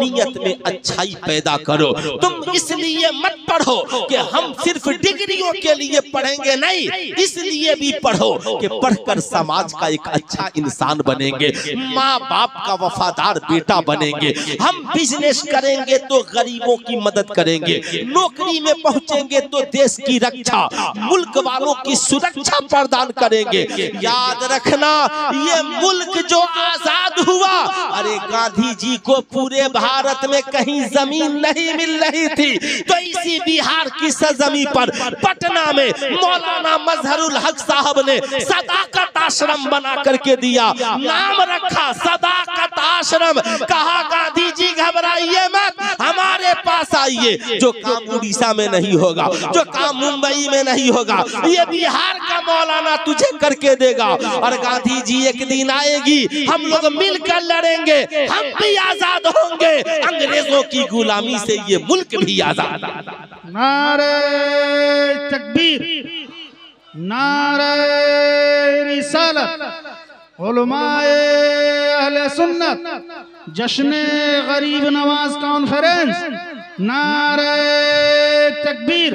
नियत में अच्छाई पैदा करो। तुम इसलिए मत पढ़ो कि हम सिर्फ डिग्रियों के लिए पढ़ेंगे, नहीं, इसलिए भी पढ़ो कि पढ़कर समाज का एक अच्छा इंसान बनेंगे, माँ बाप का वफादार बेटा बनेंगे। हम बिजनेस करेंगे तो गरीबों की मदद करेंगे, नौकरी में पहुंचेंगे तो देश की रक्षा, मुल्क वालों की सुरक्षा प्रदान करेंगे। याद रखना, ये मुल्क जो आजाद हुआ, अरे गांधी जी को पूरे भारत में कहीं जमीन नहीं मिल रही थी, तो इसी बिहार की सरजमी पर पटना में मौलाना मजहरुल हक साहब ने सदाकत आश्रम बना करके दिया, नाम रखा सदाकत आश्रम। कहा गांधी जी घबराइए मत, हमारे पास आइए। जो काम उड़ीसा में नहीं होगा, जो काम मुंबई में नहीं होगा, ये बिहार का मौलाना तुझे करके देगा। और गांधी जी एक दिन आएगी, हम लोग मिलकर लड़ेंगे, हम भी आजाद होंगे, अंग्रेजों की गुलामी से ये मुल्क भी आजाद। नारे तकबीर, नारे रिसालत, उलमाए अहले सुन्नत, जश्न गरीब नवाज कॉन्फ्रेंस, नारे तकबीर,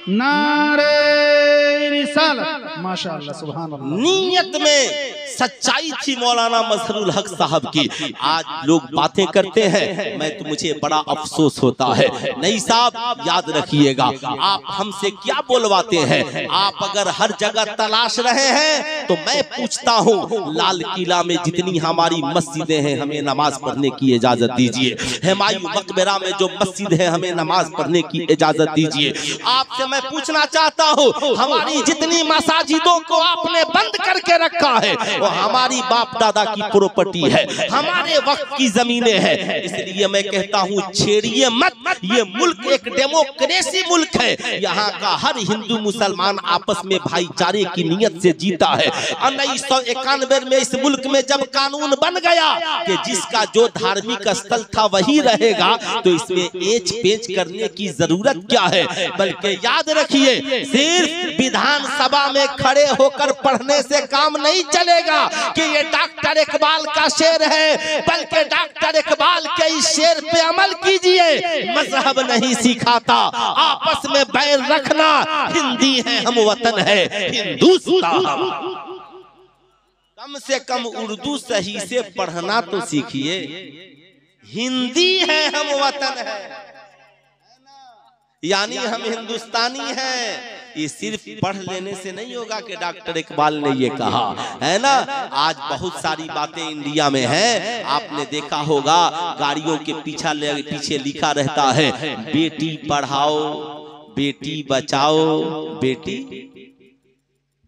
नारे रिसालत। माशाअल्लाह, सुभान अल्लाह। नीयत में सच्चाई थी मौलाना मजहरुल हक साहब की। आज लोग बातें करते हैं, मैं तो मुझे बड़ा अफसोस होता है। नहीं साहब, याद रखिएगा, आप हमसे क्या बोलवाते हैं? आप अगर हर जगह तलाश रहे हैं तो मैं पूछता हूँ, लाल किला में जितनी हमारी मस्जिदें हैं, हमें नमाज पढ़ने की इजाजत दीजिए। हुमायूं मकबरा में जो मस्जिद है, हमें नमाज पढ़ने की इजाजत दीजिए। आपसे मैं पूछना चाहता हूँ, हमारी जितनी मसाजिदों को आपने बंद करके रखा है, वो हमारी बाप दादा की प्रॉपर्टी है, हमारे वक्त की जमीनें हैं। इसलिए मैं कहता हूँ, छेड़िए मत। ये मुल्क एक डेमोक्रेसी मुल्क है, यहाँ का हर हिंदू मुसलमान आपस में भाईचारे की नीयत से जीता है। 1991 में इस मुल्क में जब कानून बन गया कि जिसका जो धार्मिक स्थल था वही रहेगा, तो इसमें एच पेच करने की जरूरत क्या है? बल्कि याद रखिए, सिर्फ विधानसभा में खड़े होकर पढ़ने से काम नहीं चलेगा कि ये डॉक्टर इकबाल का शेर है, बल्कि डॉक्टर इकबाल के इस शेर पे अमल कीजिए। मजहब नहीं सिखाता आपस में बैर रखना, हिंदी है हम वतन है हिंदुस्तान। कम से कम उर्दू सही से पढ़ना तो सीखिए, हिंदी है हम वतन है, यानी हम हिंदुस्तानी हैं। ये सिर्फ पढ़ लेने से नहीं होगा कि डॉक्टर इकबाल ने ये कहा, है ना। आज बहुत सारी बातें इंडिया में हैं, आपने देखा होगा गाड़ियों के पीछे लिखा रहता है, बेटी पढ़ाओ बेटी बचाओ बेटी।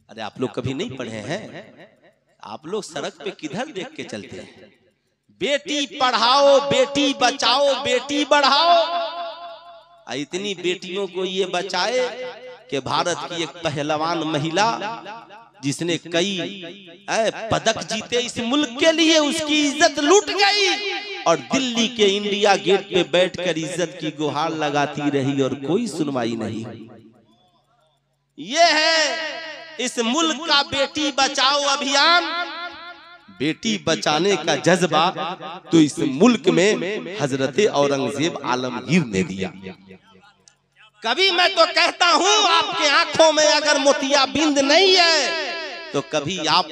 अरे आप लोग कभी नहीं पढ़े हैं? आप लोग सड़क पे किधर देख के चलते हैं? बेटी पढ़ाओ बेटी बचाओ बेटी बढ़ाओ। इतनी बेटियों को ये बचाए कि भारत की एक पहलवान महिला जिसने कई पदक जीते इस मुल्क के लिए, उसकी इज्जत लूट गई और दिल्ली के इंडिया गेट पे बैठकर इज्जत की गुहार लगाती रही और कोई सुनवाई नहीं। ये है इस मुल्क का बेटी बचाओ अभियान। बेटी बचाने का जज्बा तो इस मुल्क में हजरत औरंगजेब आलमगीर ने दिया। कभी मैं तो कहता हूं, आपके आंखों में अगर मोतियाबिंद नहीं है तो कभी आप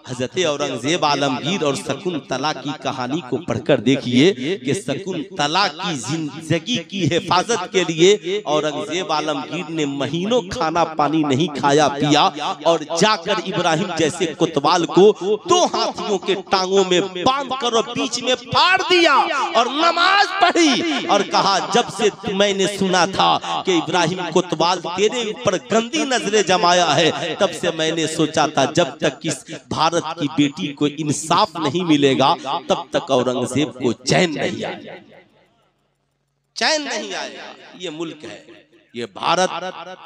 हजरत औरंगजेब आलमगीर और शकुंतला की कहानी को पढ़कर देखिए कि शकुंतला की जिंदगी की हिफाजत के लिए औरंगजेब आलमगीर ने महीनों खाना पानी नहीं खाया पिया और जाकर इब्राहिम जैसे कोतवाल को 2 हाथियों के टांगों में बांधकर और बीच में फाड़ दिया और नमाज पढ़ी और कहा, जब से मैंने सुना था कि इब्राहिम कोतवाल तेरे ऊपर गंदी नजरें जमाया है, तब से मैंने सोचा था था जब तक इस भारत की बेटी को इंसाफ नहीं मिलेगा तब तक औरंगजेब को चैन नहीं आएगा, चैन नहीं आएगा। ये मुल्क है, ये भारत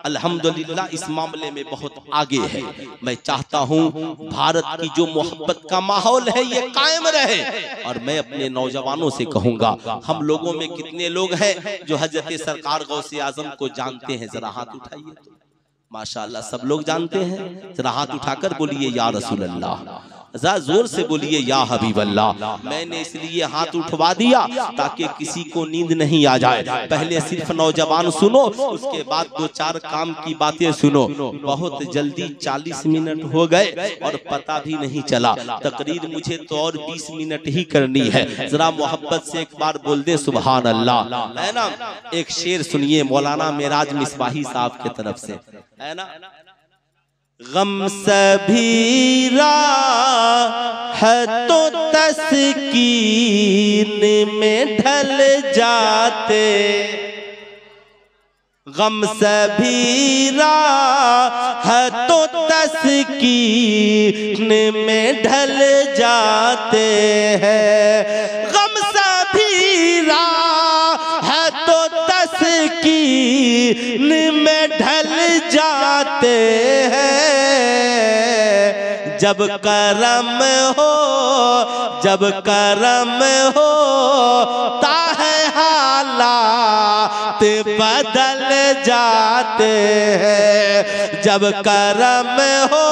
अल्हम्दुलिल्लाह इस मामले में बहुत आगे है। मैं चाहता हूँ भारत की जो मोहब्बत का माहौल है ये कायम रहे। और मैं अपने नौजवानों से कहूँगा, हम लोगों में कितने लोग हैं जो हजरत सरकार गौसे आजम को जानते हैं? जरा हाथ उठाइए। माशाअल्लाह सब लोग जानते हैं, जरा हाथ उठाकर बोलिए या रसूल अल्लाह, जरा जोर से बोलिए या हबीब अल्लाह। मैंने इसलिए हाथ उठवा दिया ताकि किसी को नींद नहीं आ जाए। पहले सिर्फ नौजवान सुनो, उसके बाद दो चार काम की बातें सुनो। बहुत जल्दी 40 मिनट हो गए और पता भी नहीं चला। तकरीर मुझे तो और 20 मिनट ही करनी है। जरा मोहब्बत से एक बार बोल दे सुभान अल्लाह, है ना। एक शेर सुनिए मौलाना मेराज मिसबाही साहब की तरफ से, है ना। गम सभी राहतों तस्कीन में ढल जाते, गम सभी राहतों तस्कीन में ढल जाते हैं, गम सभी राहतों तस्कीन में ढल जाते हैं। जब करम हो, जब करम हो ताहे हालात बदल जाते हैं। जब करम हो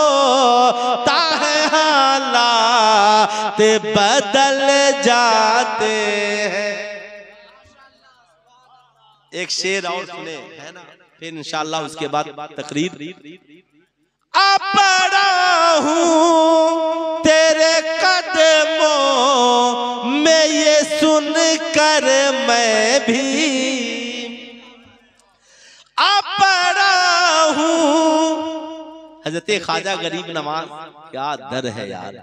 ताहे हालात बदल जाते हैं। एक शेर और सुने, है ना, फिर इंशाअल्लाह उसके बाद तकरीर। अपना हूँ तेरे कदमों में ये सुन कर मैं भी अपना हूँ। हजरत ख्वाजा गरीब नवाज, क्या दर है यार,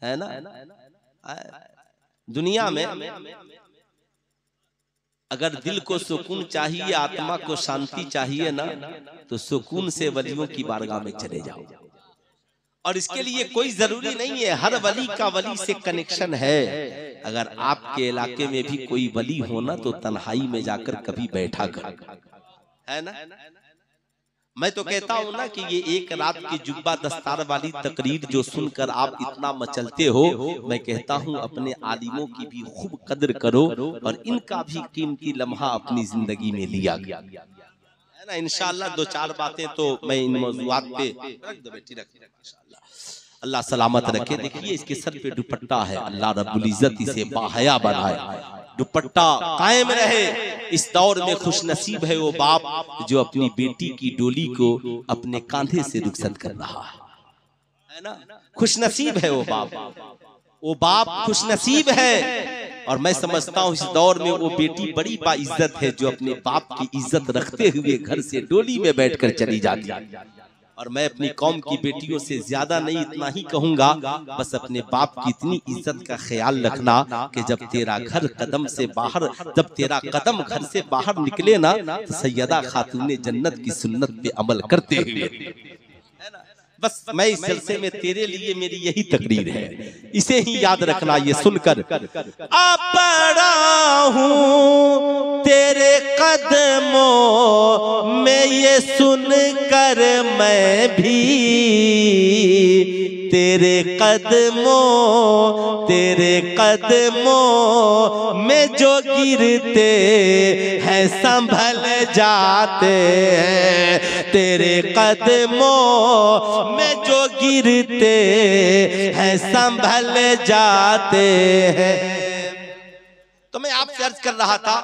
है ना। दुनिया में अगर दिल को सुकून चाहिए, आत्मा को शांति चाहिए ना, तो सुकून से वलियों की बारगाह में चले जाओ। और इसके लिए कोई जरूरी नहीं है हर वली का वली से कनेक्शन है। अगर आपके इलाके में भी कोई वली होना तो तन्हाई में जाकर कभी बैठा कर, है ना। मैं तो कहता हूँ ना कि ये एक रात की जुब्बा दस्तार वाली तकरीर जो सुनकर आप इतना मचलते हो, मैं कहता हूँ अपने आलिमों की भी खूब कदर करो और इनका भी कीमती लम्हा अपनी जिंदगी में लिया गया, है ना। इंशाअल्लाह दो चार बातें तो मैं इन मौज़ूआत पे रख दो बेटी, रख इंशाअल्लाह। अल्लाह सलामत रखे। देखिए इसके सर पे दुपट्टा है, अल्लाह रब्बुल इज्जत इसे बाहया बनाए, दुपट्टा कायम रहे। इस दौर में खुशनसीब है वो बाप जो अपनी बेटी की डोली को अपने कांधे से रुखसत कर रहा है ना। खुशनसीब है वो बाप खुशनसीब है। और मैं समझता हूँ इस दौर में वो बेटी बड़ी बाइज्जत है जो अपने बाप की इज्जत रखते हुए घर से डोली में बैठकर चली जाती है। और मैं अपनी कौम की बेटियों से ज्यादा नहीं, इतना ही कहूंगा, बस अपने बाप की इतनी इज्जत का ख्याल रखना कि जब तेरा घर कदम से बाहर, जब तेरा कदम घर से बाहर निकले ना, तो सैयदा खातूने जन्नत की सुन्नत पे अमल करते हुए। बस मैं इस जलसे में तेरे लिए मेरी यही तकरीर है, इसे ही याद रखना। ये सुनकर अपना हूँ तेरे कदमों में ये सुनकर मैं भी तेरे कदमों में जो गिरते हैं संभल जाते हैं। तेरे कदमों में जो गिरते हैं संभल जाते हैं। तो मैं आपसे अर्ज कर रहा था,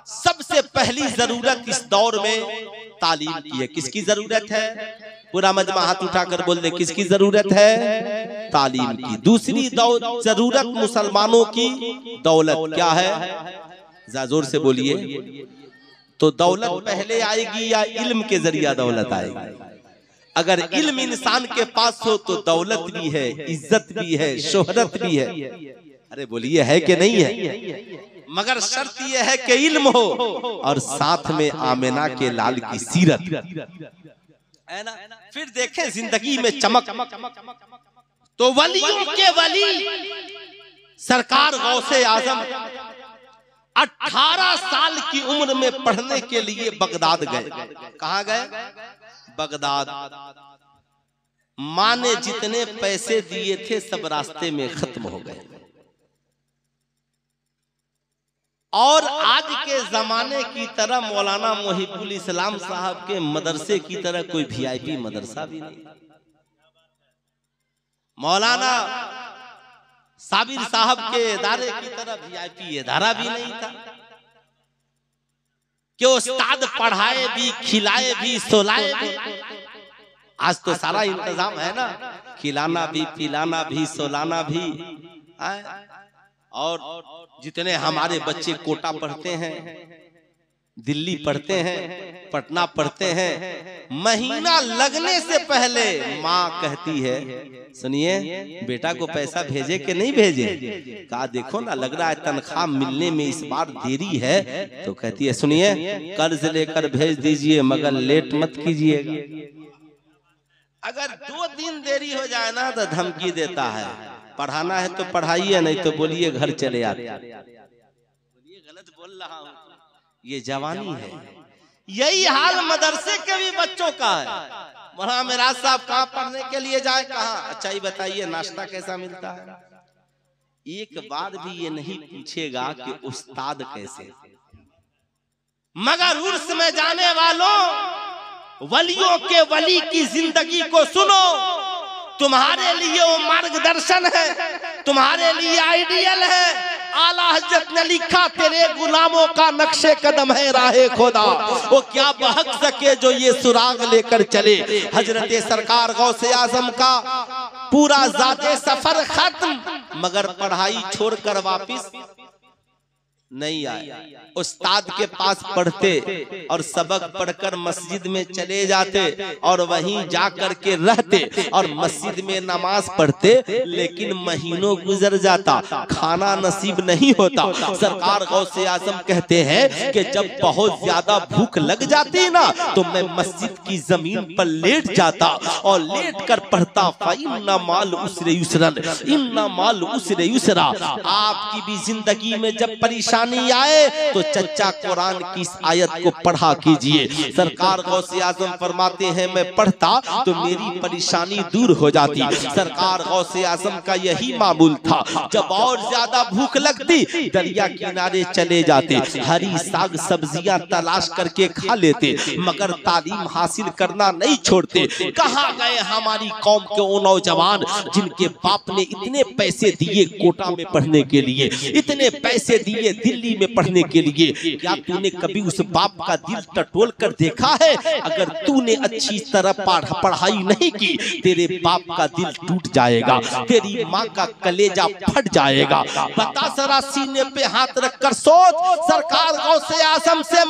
सबसे पहली जरूरत इस दौर में तालीम की है। किसकी जरूरत है? पूरा मजमा हाथ उठाकर बोल दे, किसकी जरूरत है? तालीम की। दूसरी जरूरत मुसलमानों की दौलत क्या है? जोर से बोलिए। तो दौलत पहले आएगी या इल्म के जरिया दौलत आएगी? अगर इल्म इंसान के पास हो तो दौलत भी है, इज्जत भी है, शोहरत भी है। अरे बोलिए, है कि नहीं है? मगर शर्त यह है कि इल्म हो और साथ में आमिना के लाल की सीरत, है ना। फिर देखें जिंदगी में चमक, तो वलियों के वली सरकार गौसे आजम 18 साल की उम्र में पढ़ने के लिए बगदाद गए। कहां गए? बगदाद। माँ ने जितने पैसे दिए थे सब रास्ते में खत्म हो गए। और आज के जमाने की तरह मौलाना मोहिबुल इस्लाम साहब के मदरसे की तरह कोई वीआईपी मदरसा भी नहीं। मौलाना साबिर साहब के इदारे की तरह वीआईपी इदारा भी नहीं था कि उस्ताद पढ़ाए भी, खिलाए भी, सुलाए भी। आज तो सारा इंतजाम है ना, खिलाना भी, पिलाना भी, सुलाना भी। और जितने हमारे बच्चे कोटा पढ़ते हैं, दिल्ली पढ़ते हैं, पटना पढ़ते हैं, महीना लगने से पहले माँ कहती है सुनिए बेटा को पैसा भेजे कि नहीं भेजे। कहा देखो ना लग रहा है तनख्वाह मिलने में इस बार देरी है। तो कहती है सुनिए कर्ज लेकर भेज दीजिए मगर लेट मत कीजिएगा। अगर 2 दिन देरी हो जाए ना तो धमकी देता है, पढ़ाना है तो पढ़ाइए नहीं तो बोलिए घर चले आते। बोलिए गलत बोल रहा हूँ। ये जवानी है। यही हाल मदरसे के भी बच्चों का है। वहां मेराज साहब कहाँ पढ़ने के लिए जाए? कहाँ? अच्छा ही बताइए नाश्ता कैसा मिलता है? एक बार भी ये नहीं पूछेगा कि उस्ताद कैसे। मगर उर्स में जाने वालों, वलियों के वली की जिंदगी को सुनो। तुम्हारे लिए वो मार्गदर्शन है, तुम्हारे लिए आइडियल है। आला हजरत ने लिखा तेरे गुलामों का नक्शे कदम है राहे खुदा, वो क्या बहक सके जो ये सुराग लेकर चले। हजरत सरकार गौसे आजम का पूरा ज़ाते सफर खत्म, मगर पढ़ाई छोड़कर वापिस नहीं आए। उस्ताद के पास पढ़ते और सबक पढ़कर मस्जिद में चले जाते और वहीं जा कर के रहते और मस्जिद में नमाज पढ़ते। लेकिन महीनों गुजर जाता, खाना नसीब नहीं होता। सरकार गौसे आजम कहते हैं कि जब बहुत ज्यादा भूख लग जाती ना तो मैं मस्जिद की जमीन पर लेट जाता और लेट कर पढ़ता इन्ना माल उसरे युसरन, इन्ना माल उसरे युसरा। आपकी भी जिंदगी में जब परेशानी आए तो चच्चा कुरान की इस आयत को पढ़ा कीजिए। सरकार गौसे आजम फरमाते हैं मैं पढ़ता तो मेरी परेशानी दूर हो जाती। सरकार गौसे आजम का यही मामूल था। जब और ज्यादा भूख लगती दरिया किनारे चले जाते, हरी साग सब्जियां तलाश करके खा लेते, मगर तालीम हासिल करना नहीं छोड़ते। कहाँ गए हमारी कौम के वो नौजवान जिनके बाप ने इतने पैसे दिए कोटा में पढ़ने के लिए, इतने पैसे दिए दिल्ली में पढ़ने के लिए? क्या तूने कभी उस बाप का दिल टटोल कर देखा है? अगर तूने अच्छी तरह पढ़ाई नहीं की तेरे बाप का दिल टूट जाएगा, तेरी माँ का कलेजा फट जाएगा। बता जरा सीने पे हाथ रखकर सोच। सरकार गौसे आजम से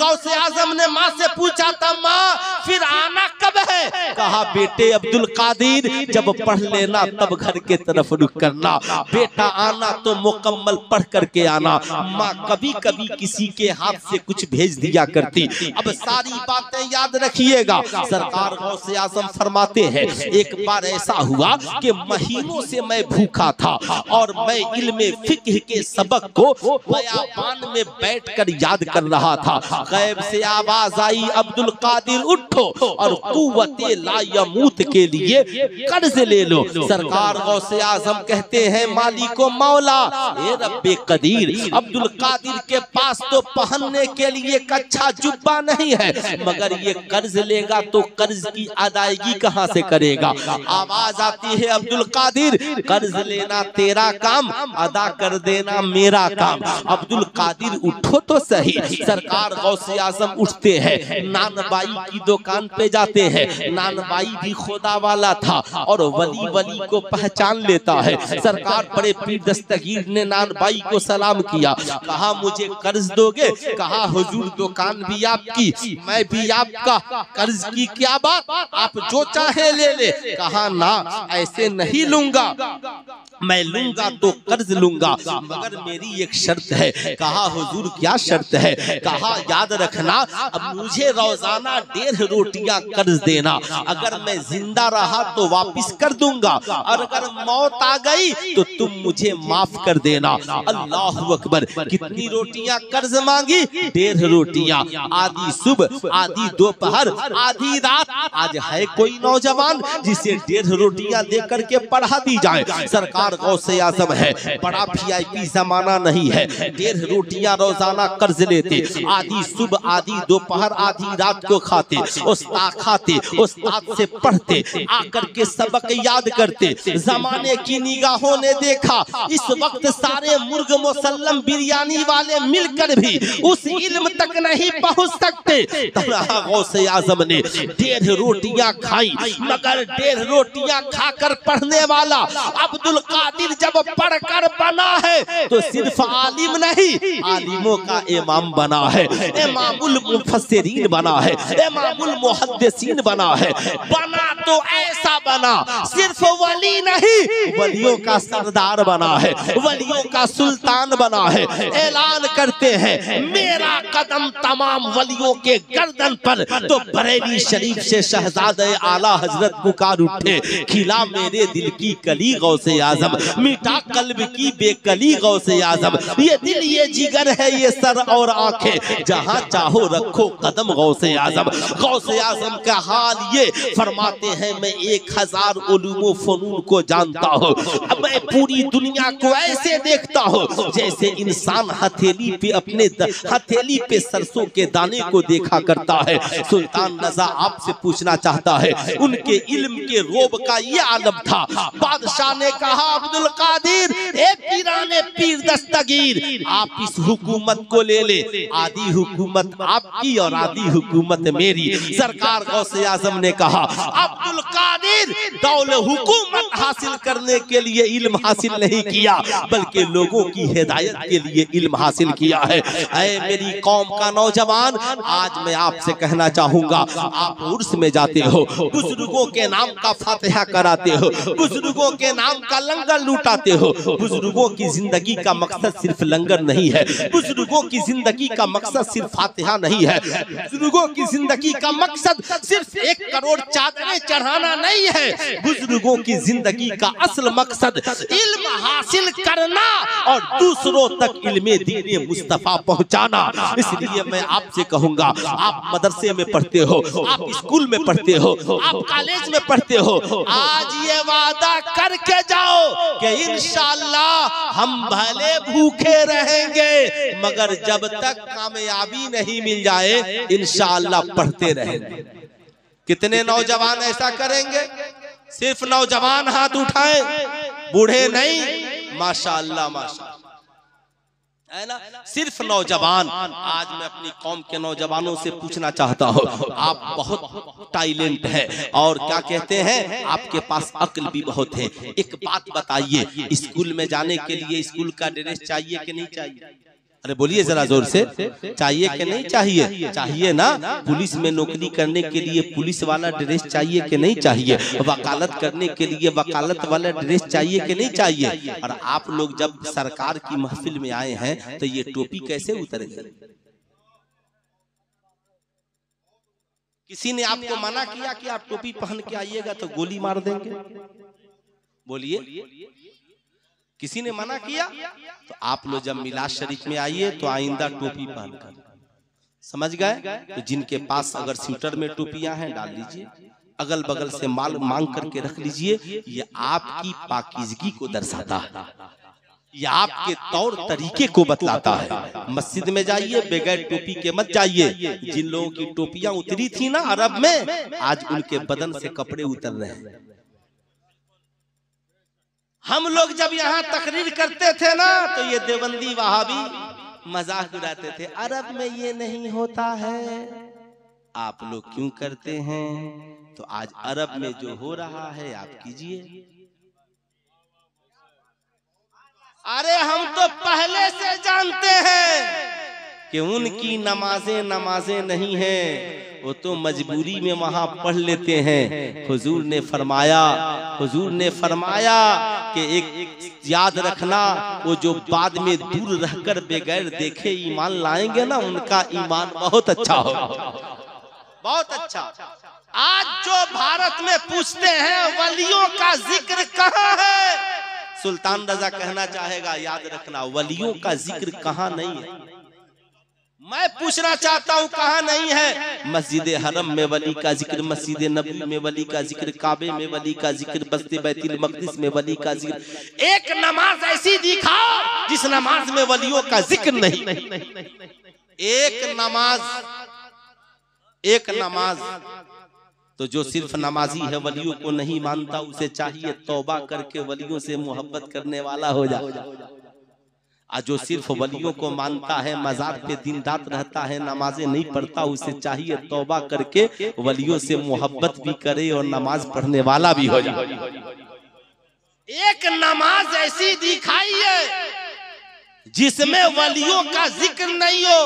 गौसे आजम ने माँ से पूछा था माँ फिर आना कब है? कहा बेटे अब्दुल कादिर जब पढ़ लेना तब घर के तरफ रुख करना। बेटा आना तो मुकम्मल पढ़ करके आना। माँ कभी कभी किसी के हाथ से कुछ भेज दिया करती। अब सारी बातें याद रखिएगा। सरकार गौसे आजम फरमाते हैं एक बार ऐसा हुआ कि महीनों से मैं भूखा था और मैं इल्मे फिक्र के सबक को बयाबान में बैठकर याद कर रहा था। गैब से आवाज आई अब्दुल कादिर उठो और कुव्वते ला यमूत के लिए कर्ज ले लो। सरकार गौसे आजम कहते हैं मालिको मौला ए रब्बे कदीर, अब्दुल कादिर के पास तो पहनने के लिए कच्चा जुब्बा नहीं है, मगर ये कर्ज लेगा तो कर्ज की अदायगी कहां से करेगा? आवाज आती है अब्दुल कादिर कर्ज लेना तेरा काम, अदा कर देना मेरा काम। अब्दुल कादिर उठो तो सही। सरकार गौसे आजम उठते हैं, नानबाई की दुकान पे जाते हैं। नानबाई भी खुदा वाला था और वली वली को पहचान लेता है। सरकार बड़े पीर दस्तगीर ने नानबाई को सलाम किया, कहा मुझे कर्ज दोगे? कहा हुजूर दुकान भी आपकी मैं भी आपका, कर्ज की क्या बात, आप जो चाहे ले ले। कहा ना ऐसे नहीं लूंगा। मैं लूंगा तो कर्ज लूंगा, मगर मेरी एक शर्त है। कहा हुजूर क्या शर्त है? कहा याद रखना, अब मुझे रोजाना 1.5 रोटियां कर्ज देना, अगर मैं जिंदा रहा तो वापिस कर दूंगा, और अगर मौत आ गई तो तुम मुझे माफ कर देना। अल्लाह अकबर। कितनी रोटियां कर्ज मांगी? 1.5 रोटियां, आधी सुबह, आधी दोपहर, आधी रात। आज है कोई नौजवान जिसे 1.5 रोटियां दे करके पढ़ा दी जाए? सरकार गौसे आजम है, बड़ा VIP जमाना नहीं है। 1.5 रोटियां रोजाना कर्ज लेते, आधी सुबह, आधी दोपहर, आधी रात को खाते, उस्ताद से पढ़ते, आकर के सबक याद करते। जमाने की निगाहों ने देखा इस वक्त सारे मुर्ग मुसल्लम बिरयानी वाले मिलकर भी उस इल्म तक नहीं पहुंच सकते। गौसे आजम ने 1.5 रोटियां खाई, मगर 1.5 रोटियां खाकर पढ़ने वाला अब्दुल कादिर जब पढ़कर बना है तो सिर्फ आलिम नहीं, आलिमों का इमाम बना है, इमामुल मुफस्सिरीन बना है, इमामुल मुहद्दिसीन बना है। बना तो ऐसा बना, सिर्फ वली नहीं, वलियों का सरदार बना है, वलियों का सुल्तान बना है। ऐलान करते हैं मेरा कदम तमाम वलियों के गर्दन पर, तो बरेली शरीफ से शहजादे आला हजरत पुकार उठे, खिला मेरे दिल की कली गौसे आजम, मीठा कल्ब की बेकली गौसे आजम। ये दिल, ये जिगर है, ये सर और आंखें, जहां चाहो रखो कदम गौसे आजम। गौसे आजम का हाल ये फरमाते हैं, मैं 1000 उलूम फनून को जानता हूँ, अब मैं पूरी दुनिया को ऐसे देखता हूँ जैसे इंसान हथेली पे अपने हथेली पे सरसों के दाने को देखा करता है। सुल्तान रज़ा आपसे पूछना चाहता है, उनके इल्म के रोब का ये आलम था। बादशाह ने कहा अब्दुल कादिर, एक पीराने पीर दस्तगीर, आप इस हुकूमत को ले ले, आधी हुकूमत आपकी और आधी हुकूमत मेरी। सरकार गौसे आजम ने कहा अब्दुल कादिर, दौल हुकूमत हासिल करने के लिए इल्म हासिल नहीं किया, बल्कि लोगों की हिदायत के लिए इल्म हासिल किया है। ऐ मेरी कौम का नौजवान, आज मैं आपसे कहना चाहूंगा, आप उर्स में जाते हो, बुजुर्गों के नाम का फातिहा कराते हो, बुजुर्गों के नाम का लंगर लूटाते हो। बुजुर्गों की जिंदगी का मकसद सिर्फ लंगर नहीं है, बुजुर्गों की जिंदगी का मकसद सिर्फ फातिहा नहीं है, बुजुर्गों की जिंदगी का मकसद सिर्फ 1 करोड़ चादरें चढ़ाना नहीं है। बुजुर्गों की जिंदगी का असल मकसद इल्म हासिल करना और दूसरों तक इल्मे दीने मुस्तफा पहुंचाना। इसलिए मैं आपसे कहूंगा, आप मदरसे में पढ़ते हो, आप स्कूल में पढ़ते हो, आप कॉलेज में पढ़ते हो, आज ये वादा करके जाओ कि इंशाअल्लाह हम भले भूखे रहेंगे, मगर जब तक कामयाबी नहीं मिल जाए इंशाअल्लाह पढ़ते रहेंगे। कितने नौजवान ऐसा करेंगे? सिर्फ नौजवान हाथ उठाएं, बूढ़े नहीं। माशाअल्लाह माशाअल्लाह, है ना, सिर्फ नौजवान। आज मैं अपनी कौम के नौजवानों से पूछना चाहता हूँ, आप बहुत टैलेंट है और क्या कहते हैं, आपके पास अक्ल भी बहुत है। एक बात बताइए, स्कूल में जाने के लिए स्कूल का ड्रेस चाहिए कि नहीं चाहिए? अरे बोलिए जरा जोर से, चाहिए कि नहीं चाहिए? चाहिए ना। पुलिस में नौकरी करने के लिए पुलिस वाला ड्रेस चाहिए कि नहीं चाहिए? वकालत करने के लिए वकालत वाला ड्रेस चाहिए कि नहीं चाहिए? और आप लोग जब सरकार की महफिल में आए हैं तो ये टोपी कैसे उतरेगी? किसी ने आपको मना किया कि आप टोपी पहन के आइएगा तो गोली मार देंगे? बोलिए, किसी ने मना किया? तो आप लोग जब मिलाद शरीफ में आइए तो आइंदा टोपी पहनकर, समझ गए? तो जिनके पास अगर स्वेटर में टोपियां हैं डाल लीजिए, अगल बगल से माल मांग करके रख लीजिए। ये आपकी पाकीज़गी को दर्शाता है, ये आपके तौर तरीके को बतलाता है। मस्जिद में जाइए, बगैर टोपी के मत जाइए। जिन लोगों की टोपियां उतरी थी ना अरब में, आज उनके बदन से कपड़े उतर रहे हैं। हम लोग जब यहाँ तकरीर करते थे ना तो ये देवबंदी वहाबी मजाक उड़ाते थे, अरब में ये नहीं होता है, आप लोग क्यों करते हैं? तो आज अरब में जो हो रहा है आप कीजिए। अरे हम तो पहले से जानते हैं कि उनकी नमाजें नमाजें नहीं हैं, वो तो मजबूरी में वहां पढ़ लेते हैं। हुजूर ने फरमाया कि एक याद रखना, वो जो बाद में दूर रहकर बगैर देखे ईमान लाएंगे ना, उनका ईमान बहुत अच्छा होगा, बहुत अच्छा। आज जो भारत में पूछते हैं वलियों का जिक्र कहाँ है, सुल्तान रजा कहना चाहेगा याद रखना वलियों का जिक्र कहाँ नहीं है। मैं पूछना चाहता हूँ कहाँ नहीं है। मस्जिद हरम में वली का जिक्र, मस्जिद नबी में वली का जिक्र, काबे में वली का जिक्र, बस्ती बैतुल मक़दिस में वली का जिक्र। एक नमाज ऐसी दिखाओ जिस नमाज में वलियों का जिक्र नहीं। एक नमाज तो जो सिर्फ नमाजी है वलियों को नहीं मानता, उसे चाहिए तौबा करके वलियों से मोहब्बत करने वाला हो जाए। आज जो सिर्फ वलियों को मानता है, मजार पे दिन रात रहता है, नमाजें नहीं पढ़ता, उसे चाहिए तौबा करके वलियों से मोहब्बत भी करे और नमाज पढ़ने वाला भी हो जाए। एक नमाज ऐसी दिखाइए जिसमें वलियों का जिक्र नहीं हो।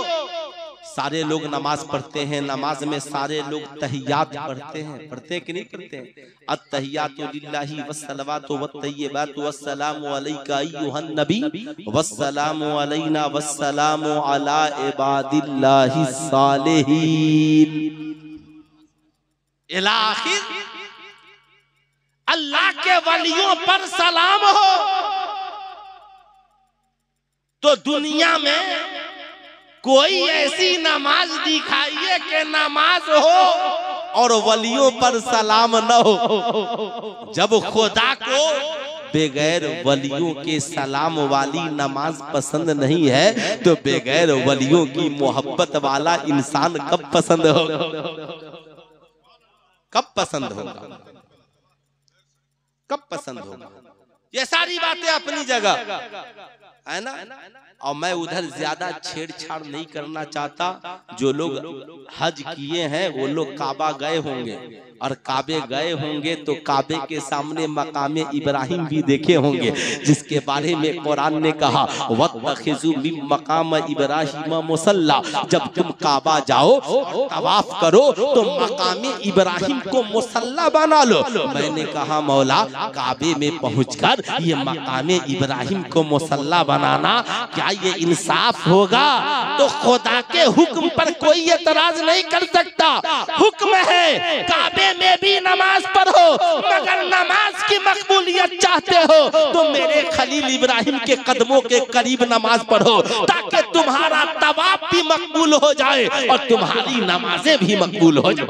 सारे लोग नमाज पढ़ते हैं, नमाज में सारे लोग तहियात पढ़ते हैं कि नहीं पढ़ते हैं? अत्तहियातु लिल्लाहि वस्सलावातु वत्तय्यिबातु वस्सलामु अलैका अय्युहन नबी वस्सलामु अलैना वस्सलामु अला इबादिल्लाहि सालिहीन इला आखिर। अल्लाह के वलियों पर सलाम हो तो दुनिया में कोई ऐसी नमाज दिखाइए कि नमाज हो और वलियों पर सलाम न हो। जब खुदा को बगैर वलियों के सलाम वाली नमाज पसंद नहीं है तो बगैर वलियों की मोहब्बत वाला इंसान कब पसंद होगा? कब पसंद होगा? कब पसंद होगा? ये सारी बातें अपनी जगह है ना। और मैं उधर ज्यादा छेड़छाड़ नहीं करना चाहता। जो लोग हज किए हैं वो लोग काबा गए होंगे, और काबे गए होंगे तो काबे के सामने मकामे इब्राहिम भी देखे होंगे, जिसके बारे में कुरान ने कहा वत्तखिजू मिन मकाम इब्राहिम मुसल्ला। जब तुम काबा जाओ तवाफ करो तो मकामे इब्राहिम को मुसल्ला बना लो। मैंने कहा मौला, काबे में पहुंचकर ये मकामे इब्राहिम को मुसल्ला बनाना क्या ये इंसाफ होगा? तो खुदा के हुक्म पर कोई एतराज नहीं कर सकता। हुक्म है काबे में भी नमाज पढ़ो, मगर नमाज की मकबूलियत चाहते हो तो मेरे खलील इब्राहिम के कदमों के करीब नमाज पढ़ो, ताकि तुम्हारा तवाफ भी मकबूल हो जाए और तुम्हारी नमाजें भी मकबूल हो जाए,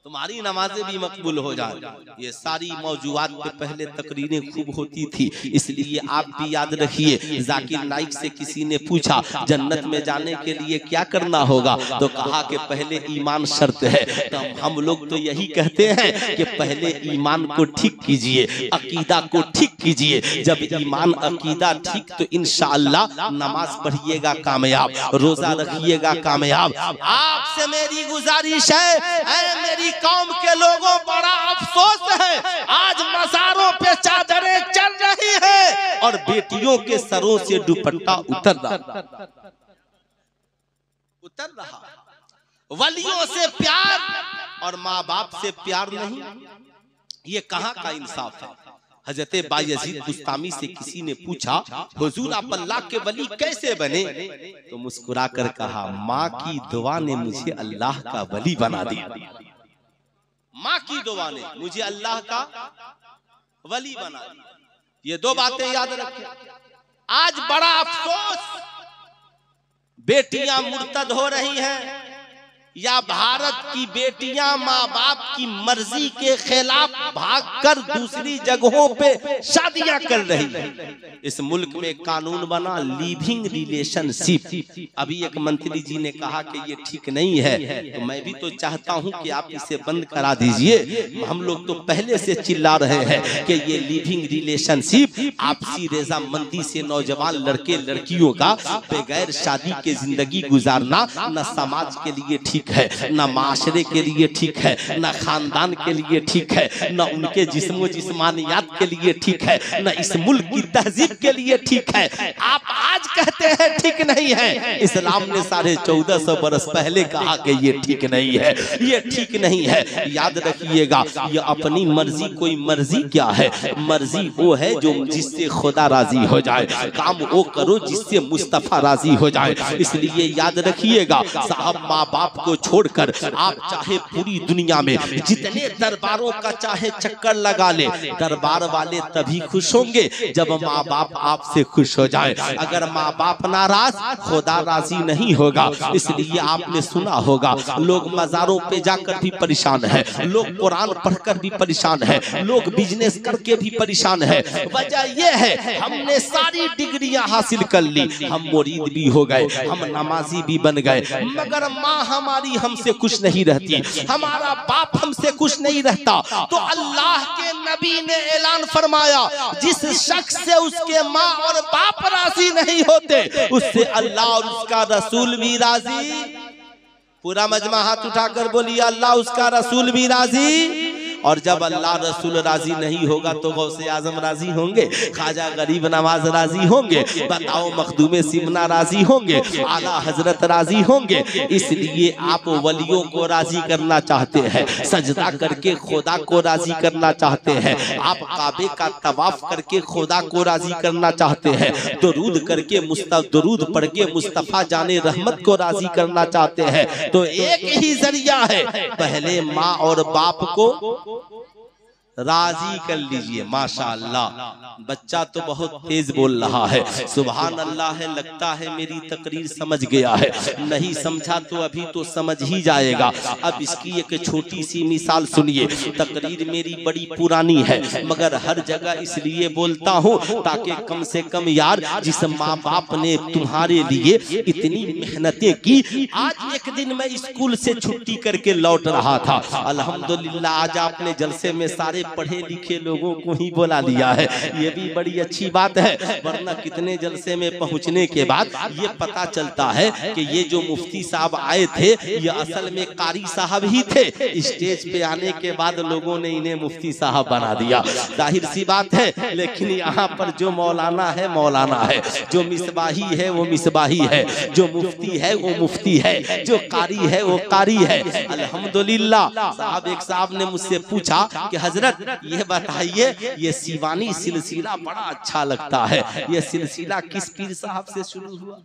तुम्हारी नमाजें भी मकबूल हो जाए। ये सारी मौजूदात पे पहले तकरीरें खूब होती थी, इसलिए आप भी याद रखिए। जाकिर नाइक से किसी ने पूछा जन्नत में जाने के लिए क्या करना होगा, तो कहा कि पहले ईमान शर्त है। तो हम लोग तो यही कहते हैं कि पहले ईमान को ठीक कीजिए, अकीदा को ठीक कीजिए। जब ईमान अकीदा ठीक तो इंशाअल्लाह नमाज पढ़िएगा कामयाब, रोजा रखिएगा कामयाब। आपसे मेरी गुजारिश है, मेरी कौम के लोगों, बड़ा अफसोस है आज मज़ारों पे चादरें चल रही है और बेटियों के सरों से दुपट्टा उतर रहा। वलियों से प्यार और माँ बाप से प्यार नहीं, ये कहाँ का इंसाफ है? हजरत बायजीद बुस्तामी से किसी ने पूछा हुजूर आप अल्लाह के वली कैसे बने? तो मुस्कुरा कर कहा माँ की दुआ ने मुझे अल्लाह का वली बना दिया। माँ की दुआ ने मुझे अल्लाह का वली बना दिया। ये दो बातें याद रखें। आज बड़ा अफसोस, बेटियां मुर्तद हो रही हैं या भारत की बेटियां माँ बाप की मर्जी के खिलाफ भागकर दूसरी जगहों पे शादियां कर रही हैं। इस मुल्क में कानून बना लिविंग रिलेशनशिप। अभी एक मंत्री जी ने कहा कि ये ठीक नहीं है, तो मैं भी तो चाहता हूं कि आप इसे बंद करा दीजिए। हम लोग तो पहले से चिल्ला रहे हैं कि ये लिविंग रिलेशनशिप, आपसी रजामंदी से नौजवान लड़के लड़कियों का बगैर शादी के जिंदगी गुजारना न समाज के लिए ठीक ठीक है, ना माशरे के लिए ठीक है, ना खानदान के लिए ठीक है, ना उनके जिस्मो जिस्मानियात के लिए ठीक है, ना इस मुल्क की तहजीब के लिए ठीक है। आप आज कहते हैं ठीक नहीं है, इस्लाम ने 1450 बरस पहले कहा कि ये ठीक नहीं है, ये ठीक नहीं है। याद रखिएगा, ये अपनी मर्जी, कोई मर्जी क्या है? मर्जी वो है जो जिससे खुदा राजी हो जाए, काम वो करो जिससे मुस्तफा राजी हो जाए। इसलिए याद रखिएगा साहब, माँ बाप को छोड़कर आप चाहे पूरी दुनिया में जितने दरबारों का चाहे चक्कर लगा ले, दरबार वाले तभी खुश होंगे जब माँ बाप आपसे खुश हो जाए। अगर माँ बाप नाराज, खुदा राजी नहीं होगा। इसलिए आपने सुना होगा लोग मजारों पे जाकर भी परेशान है, लोग कुरान पढ़कर भी परेशान है, लोग बिजनेस करके भी परेशान है। वजह यह है हमने सारी डिग्रियां हासिल कर ली, हम मुरीद भी हो गए, हम नमाजी भी बन गए, मगर माँ हमारी हमसे खुश नहीं रहती, हमारा बाप हमसे खुश नहीं रहता। तो अल्लाह के नबी ने ऐलान फरमाया, जिस शख्स से उसके माँ और बाप राजी नहीं होते, उससे अल्लाह और उसका रसूल भी राजी। पूरा मजमा हाथ उठाकर बोलिए, अल्लाह उसका रसूल भी राजी। और जब अल्लाह रसूल राजी नहीं होगा तो गौसे आजम राजी होंगे, ख्वाजा गरीब नवाज राजी होंगे, बताओ मखदूमे सिमना राजी होंगे, आला हजरत राजी होंगे। इसलिए आप वलियों को राजी करना चाहते हैं, सजदा करके खुदा को राजी करना चाहते हैं, आप काबे का तवाफ करके खुदा को राजी करना चाहते हैं, दुरूद करके दुरूद पढ़ के मुस्तफा जाने रहमत को राजी करना चाहते हैं, तो एक ही जरिया है, पहले माँ और बाप को राजी कर लीजिए। माशाअल्लाह, बच्चा तो बहुत तेज बोल रहा है, सुभान अल्लाह है, लगता है मेरी तकरीर समझ गया है, नहीं समझा तो अभी तो समझ ही जाएगा। अब इसकी एक छोटी सी मिसाल सुनिए। तकरीर मेरी बड़ी पुरानी है, मगर हर जगह इसलिए बोलता हूँ ताकि कम से कम यार, जिस माँ बाप ने तुम्हारे लिए इतनी मेहनतें की, आज एक दिन मैं स्कूल से छुट्टी करके लौट रहा था, अल्हम्दुलिल्लाह आज आपने जलसे में सारे पढ़े लिखे लोगों को ही बुला लिया है, ये भी बड़ी अच्छी बात है। वरना कितने जलसे में पहुंचने के बाद ये पता चलता है कि ये जो मुफ्ती साहब आए थे ये असल में कारी साहब ही थे, स्टेज पे आने के बाद लोगों ने इन्हें मुफ्ती साहब बना दिया, जाहिर सी बात है। लेकिन यहाँ पर जो मौलाना है मौलाना है, जो मिसबाही है वो मिसबाही है, जो मुफ्ती है वो मुफ्ती है, जो कारी है वो कारी है। अल्हम्दुलिल्लाह। साहब, एक साहब ने मुझसे पूछा कि हजरत ये बताइए, ये सीवानी सिलसिला बड़ा अच्छा लगता है, ये सिलसिला किस पीर साहब से शुरू हुआ?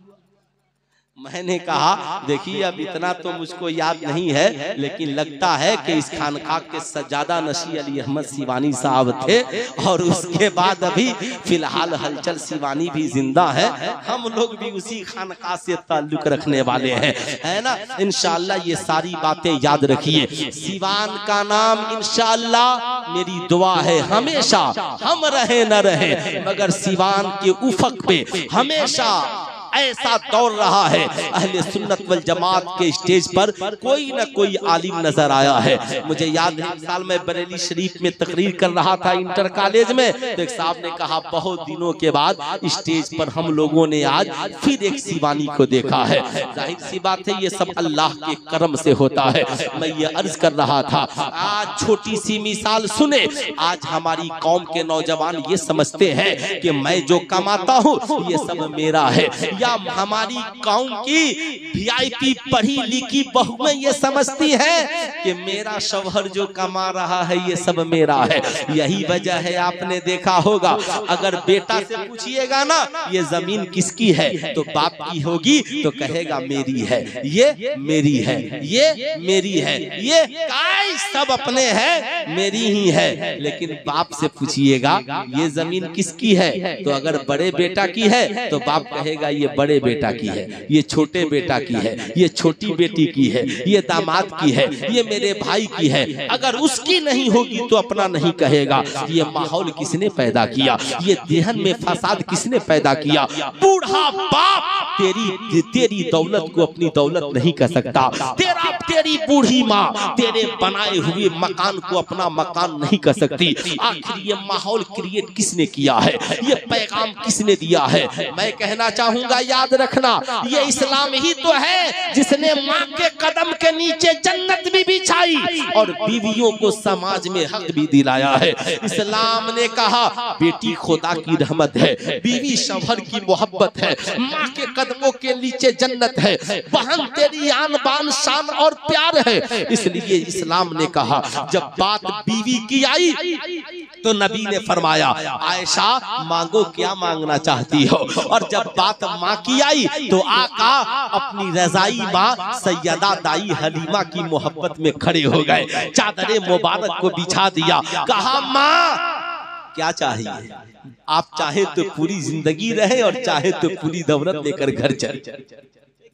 मैंने कहा देखिए अब इतना तो मुझको याद नहीं है, लेकिन लगता है कि इस खानका के सज्जादा नशी अली अहमद सिवानी साहब थे, और उसके बाद अभी फिलहाल हलचल सिवानी भी जिंदा है, हम लोग भी उसी खानका से ताल्लुक रखने वाले हैं, है ना। इंशाअल्लाह ये सारी बातें याद रखिए। सिवान का नाम इंशाअल्लाह मेरी दुआ है हमेशा हम रहे न रहे, मगर सिवान के उफक पे हमेशा ऐसा दौड़ रहा है, अहले सुन्नत वल जमात के स्टेज पर कोई न कोई आलिम नजर आया है। मुझे याद है एक साल मैं बरेली शरीफ में तकरीर कर रहा था इंटर कॉलेज में, तो एक साहब ने कहा बहुत दिनों के बाद स्टेज पर हम लोगों ने आज फिर एक सिवानी को देखा है। जाहिर सी बात है ये सब अल्लाह के करम से होता है। मैं ये अर्ज कर रहा था, आज छोटी सी मिसाल सुने। आज हमारी कौम के नौजवान ये समझते हैं कि मैं जो कमाता हूँ ये सब मेरा है, या हमारी कौम की वीआईपी पढ़ी लिखी बहुएं ये समझती है कि मेरा शौहर जो कमा रहा है ये सब मेरा है। यही वजह है आपने देखा होगा, अगर बेटा से पूछिएगा ना ये जमीन किसकी है, तो बाप की होगी तो कहेगा मेरी है, ये मेरी है, ये मेरी है, ये काय सब अपने हैं, मेरी ही है। लेकिन बाप से पूछिएगा ये जमीन किसकी है, तो अगर बड़े बेटा की है तो बाप कहेगा ये बड़े बेटा की है, ये छोटे बेटा की है, ये छोटी बेटी की है, ये दामाद की है, ये मेरे भाई की है। अगर उसकी नहीं होगी तो अपना नहीं कहेगा। ये माहौल किसने पैदा किया, ये देहन में फसाद किसने पैदा किया? बूढ़ा बाप तेरी दौलत को अपनी दौलत नहीं कह सकता, तेरी बूढ़ी माँ तेरे बनाए हुए मकान को अपना मकान नहीं कह सकती। आखिर ये माहौल क्रिएट किसने किया है, ये पैगाम किसने दिया है? मैं कहना चाहूंगा, याद रखना, ये इस्लाम ही तो है जिसने माँ के कदम के नीचे जन्नत भी बिछाई और बीवियों को समाज में हक भी दिलाया है। इस्लाम ने कहा बेटी खुदा की रहमत है, बीवी शौहर की मोहब्बत है, माँ के कदमों के नीचे जन्नत है, बहन तेरी आन बान शान और प्यार है। इसलिए इस्लाम ने कहा जब बात बीवी की आई तो नबी ने फरमाया आयशा मांगो क्या मांगना चाहती हो, और जब बात माँ की आई तो आका अपनी रजाई माँ सैयदा दाई हलीमा की मोहब्बत में खड़े हो गए, चादरे मुबारक को बिछा दिया, कहा माँ क्या चाहिए? आप चाहे तो पूरी जिंदगी रहे और चाहे तो पूरी दौलत लेकर घर चले।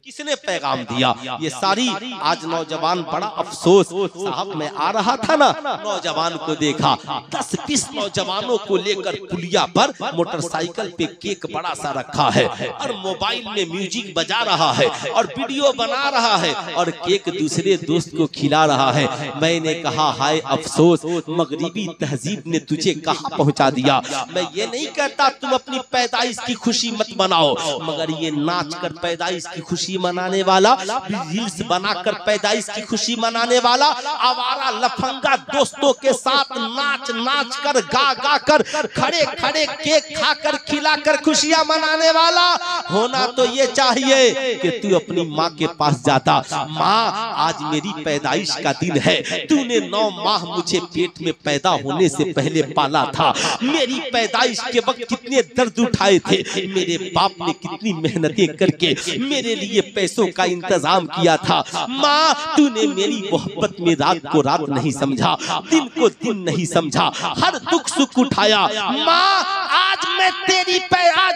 किसने पैगाम दिया? ये सारी आज नौजवान बड़ा अफसोस, साहब मैं आ रहा था ना, नौजवान को देखा 10-20 नौजवानों को लेकर पुलिया पर मोटरसाइकिल पे केक बड़ा सा रखा है और मोबाइल में म्यूजिक बजा रहा है और वीडियो बना रहा है और केक दूसरे दोस्त को खिला रहा है। मैंने कहा हाय अफसोस, मगरिबी तहजीब ने तुझे कहाँ पहुँचा दिया। मैं ये नहीं कहता तुम अपनी पैदाइश की खुशी मत मनाओ, मगर ये नाच कर पैदाइश की खुशी मनाने वाला, रील्स बनाकर पैदाइश की खुशी मनाने वाला, आवारा लफंगा दोस्तों के साथ नाच नाच कर गा गा कर खड़े खड़े केक खाकर खिलाकर खुशियां मनाने वाला होना तो ये चाहिए कि तू अपनी माँ के पास जाता, माँ आज मेरी पैदाइश का दिन है, तूने 9 माह मुझे पेट में पैदा होने से पहले पाला था, मेरी पैदाइश के वक्त कितने दर्द उठाए थे, मेरे बाप ने कितनी मेहनतें करके मेरे लिए पैसों का इंतजाम किया था, माँ तूने मेरी मोहब्बत में रात को रात नहीं समझा, दिन को दिन नहीं समझा, हर दुख सुख उठाया, माँ आज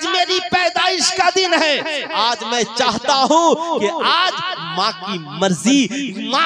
मेरी पैदाइश का दिन है, आज मैं चाहता हूँ कि आज माँ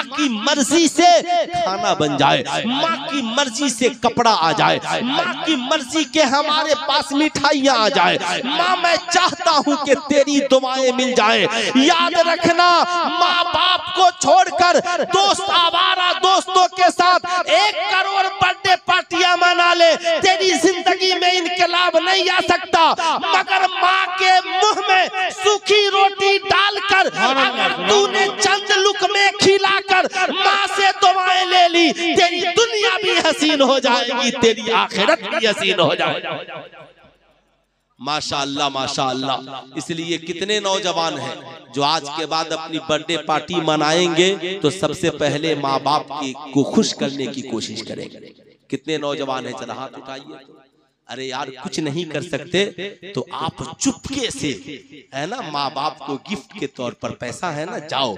की मर्जी से खाना बन जाए, माँ की मर्जी से कपड़ा आ जाए, माँ की मर्जी के हमारे पास मिठाइयाँ आ जाए, माँ मैं चाहता हूँ कि तेरी दुआएं मिल जाए। याद रखना, माँ बाप को छोड़कर दोस्त आवारा दोस्तों के साथ 1 करोड़ बर्थडे पार्टियां मना ले, तेरी जिंदगी में इनकलाब नहीं आ सकता, मगर माँ के मुंह में सूखी रोटी डालकर अगर तूने चंद लुकमे खिलाकर माँ से दुआएं ले ली, तेरी दुनिया भी हसीन हो जाएगी, तेरी आखिरत भी हसीन हो जाएगी। माशाअल्लाह माशाअल्लाह। इसलिए कितने नौजवान हैं जो आज के बाद अपनी बर्थडे पार्टी मनाएंगे तो सबसे पहले माँ बाप को खुश करने की कोशिश करेंगे। कितने नौजवान हैं, जरा हाथ उठाइए। अरे यार कुछ नहीं कर सकते तो आप चुपके से, है ना, माँ बाप को गिफ्ट के तौर पर पैसा है ना, जाओ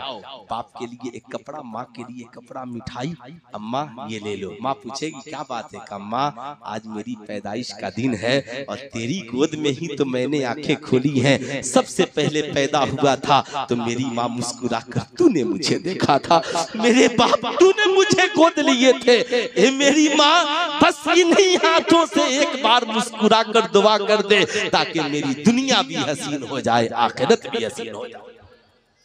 बाप के लिए एक कपड़ा, माँ के लिए कपड़ा, मिठाई, अम्मा ये ले लो। माँ पूछेगी क्या बात है, अम्मा आज मेरी पैदाइश का दिन है और तेरी गोद में ही तो मैंने आंखें खोली हैं, सबसे पहले पैदा हुआ था तो मेरी माँ मुस्कुरा कर तूने मुझे देखा था, मेरे बाप तूने मुझे गोद लिए थे, ए मेरी माँ बस इन्हीं हाथों से एक बार मुस्कुरा कर दुआ कर दे ताकि मेरी दुनिया भी हसीन हो जाए, आखिरत भी हसीन हो जाए।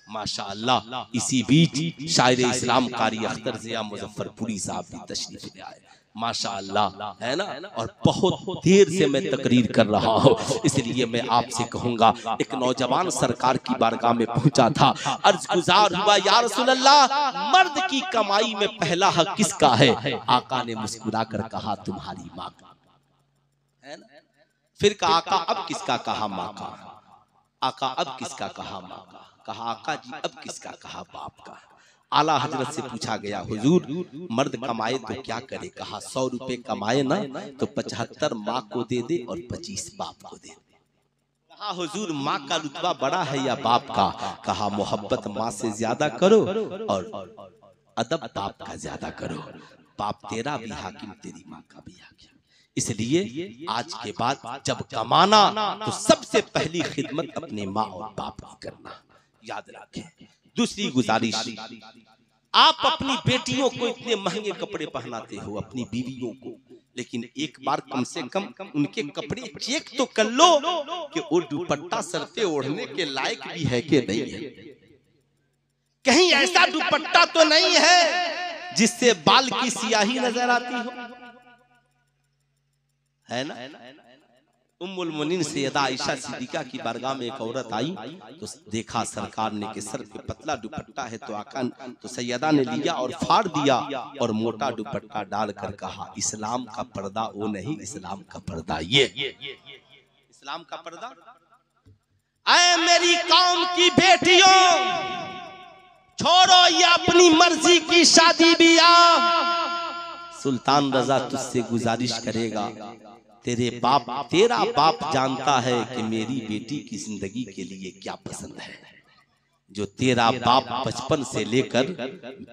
माशाअल्लाह। इसी बीच शायर इस्लाम कारी अख्तर ज़िया मुजफ्फरपुरी साहब भी तशरीफ ले आए, माशाअल्लाह, है ना, और बहुत देर से मैं तकरीर कर रहा हूँ, इसलिए मैं आपसे कहूंगा, एक नौजवान सरकार की बारगाह में पहुंचा था, अर्ज गुजार हुआ या रसूल अल्लाह मर्द की कमाई में पहला हक किसका है? आका ने मुस्कुरा कर कहा तुम्हारी माँ का, है ना। फिर कहा आका अब किसका? कहा माँ का। आका अब किसका? कहा माँ का। कहा आका जी अब किसका? कहा बाप का। आला हजरत से पूछा गया हुजूर मर्द कमाए तो क्या करे? कहा 100 रुपए कमाए ना तो 75 माँ को दे दे और 25 बाप को दे दे। कहा हुजूर माँ का रुतबा बड़ा है या बाप का? कहा मोहब्बत माँ से ज्यादा करो और अदब बाप का ज्यादा करो, बाप तेरा भी हाकिम तेरी माँ का भी हाकिम। इसलिए आज के बाद जब कमाना तो सबसे पहली खिदमत अपने माँ और बाप की करना, याद रखें। दूसरी गुजारिश, आप अपनी बेटियों को इतने महंगे कपड़े पहनाते हो, अपनी बीवियों को, लेकिन एक बार कम से कम उनके कपड़े चेक तो कर लो कि वो दुपट्टा सर पे ओढ़ने के लायक भी है कि नहीं है। कहीं ऐसा दुपट्टा तो नहीं है जिससे बाल की सियाही नजर आती हो, है ना। उम्मुल मोमिनीन सैयदा आयशा सिद्दीका की बारगाह में एक औरत आई तो देखा सरकार ने कि सर पे पतला दुपट्टा है, तो सैयदा ने लिया और फाड़ दिया और मोटा दुपट्टा डालकर कहा, इस्लाम का पर्दा वो नहीं, इस्लाम का पर्दा ये। इस्लाम का पर्दा, ऐ मेरी कौम की बेटियों, छोड़ो ये अपनी मर्जी की शादी ब्याह। सुल्तान रजा तुझसे गुजारिश करेगा, तेरा बाप जानता है कि मेरी बेटी की जिंदगी के लिए क्या पसंद है। जो तेरा बाप बचपन से लेकर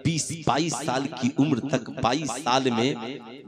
20-22 साल की उम्र तक 22 साल में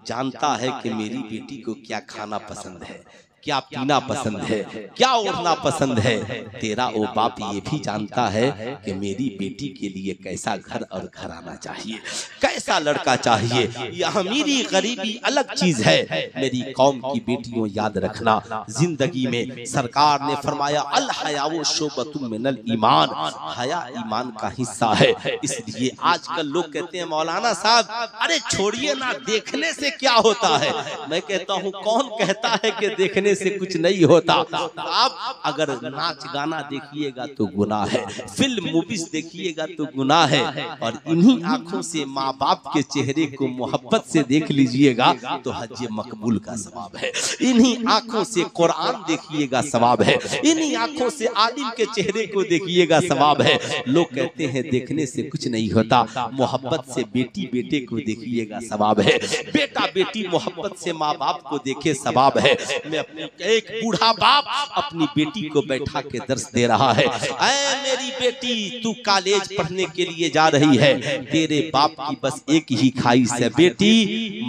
जानता है कि मेरी बेटी को क्या खाना पसंद है, क्या पीना पसंद है, क्या ओढ़ना पसंद है। तेरा वो बाप ये भी जानता है कि मेरी बेटी के लिए कैसा घर और घराना चाहिए, कैसा लड़का चाहिए। यह अमीरी गरीबी अलग चीज है। मेरी कौम की बेटियों याद रखना, जिंदगी में सरकार ने फरमाया अल हयाउ शोबतुम मिनल ईमान, हया ईमान का हिस्सा है। इसलिए आजकल लोग कहते हैं मौलाना साहब अरे छोड़िए ना, देखने से क्या होता है। मैं कहता हूँ कौन कहता है कि देखने से कुछ नहीं होता। आप अगर नाच गाना देखिएगा तो गुनाह है, फिल्म मूवीज देखिएगा तो गुनाह है, और इन्हीं आंखों से माँ बाप के चेहरे को मोहब्बत से देख लीजिएगा तो हज मकबूल का सवाब है। इन्हीं आंखों से कुरान देखिएगा सवाब है, इन्हीं आंखों से आलिम के चेहरे को देखिएगा सवाब है। लोग कहते हैं देखने से कुछ नहीं होता, मोहब्बत से बेटी बेटे को देखिएगा सवाब है, बेटा बेटी मोहब्बत से माँ बाप को देखे सवाब है। मैं एक बूढ़ा बाप अपनी बेटी को बैठा के दर्श दे रहा है, ऐ मेरी बेटी तू कॉलेज पढ़ने के लिए जा रही है, तेरे बाप की बस एक ही ख्वाहिश है, बेटी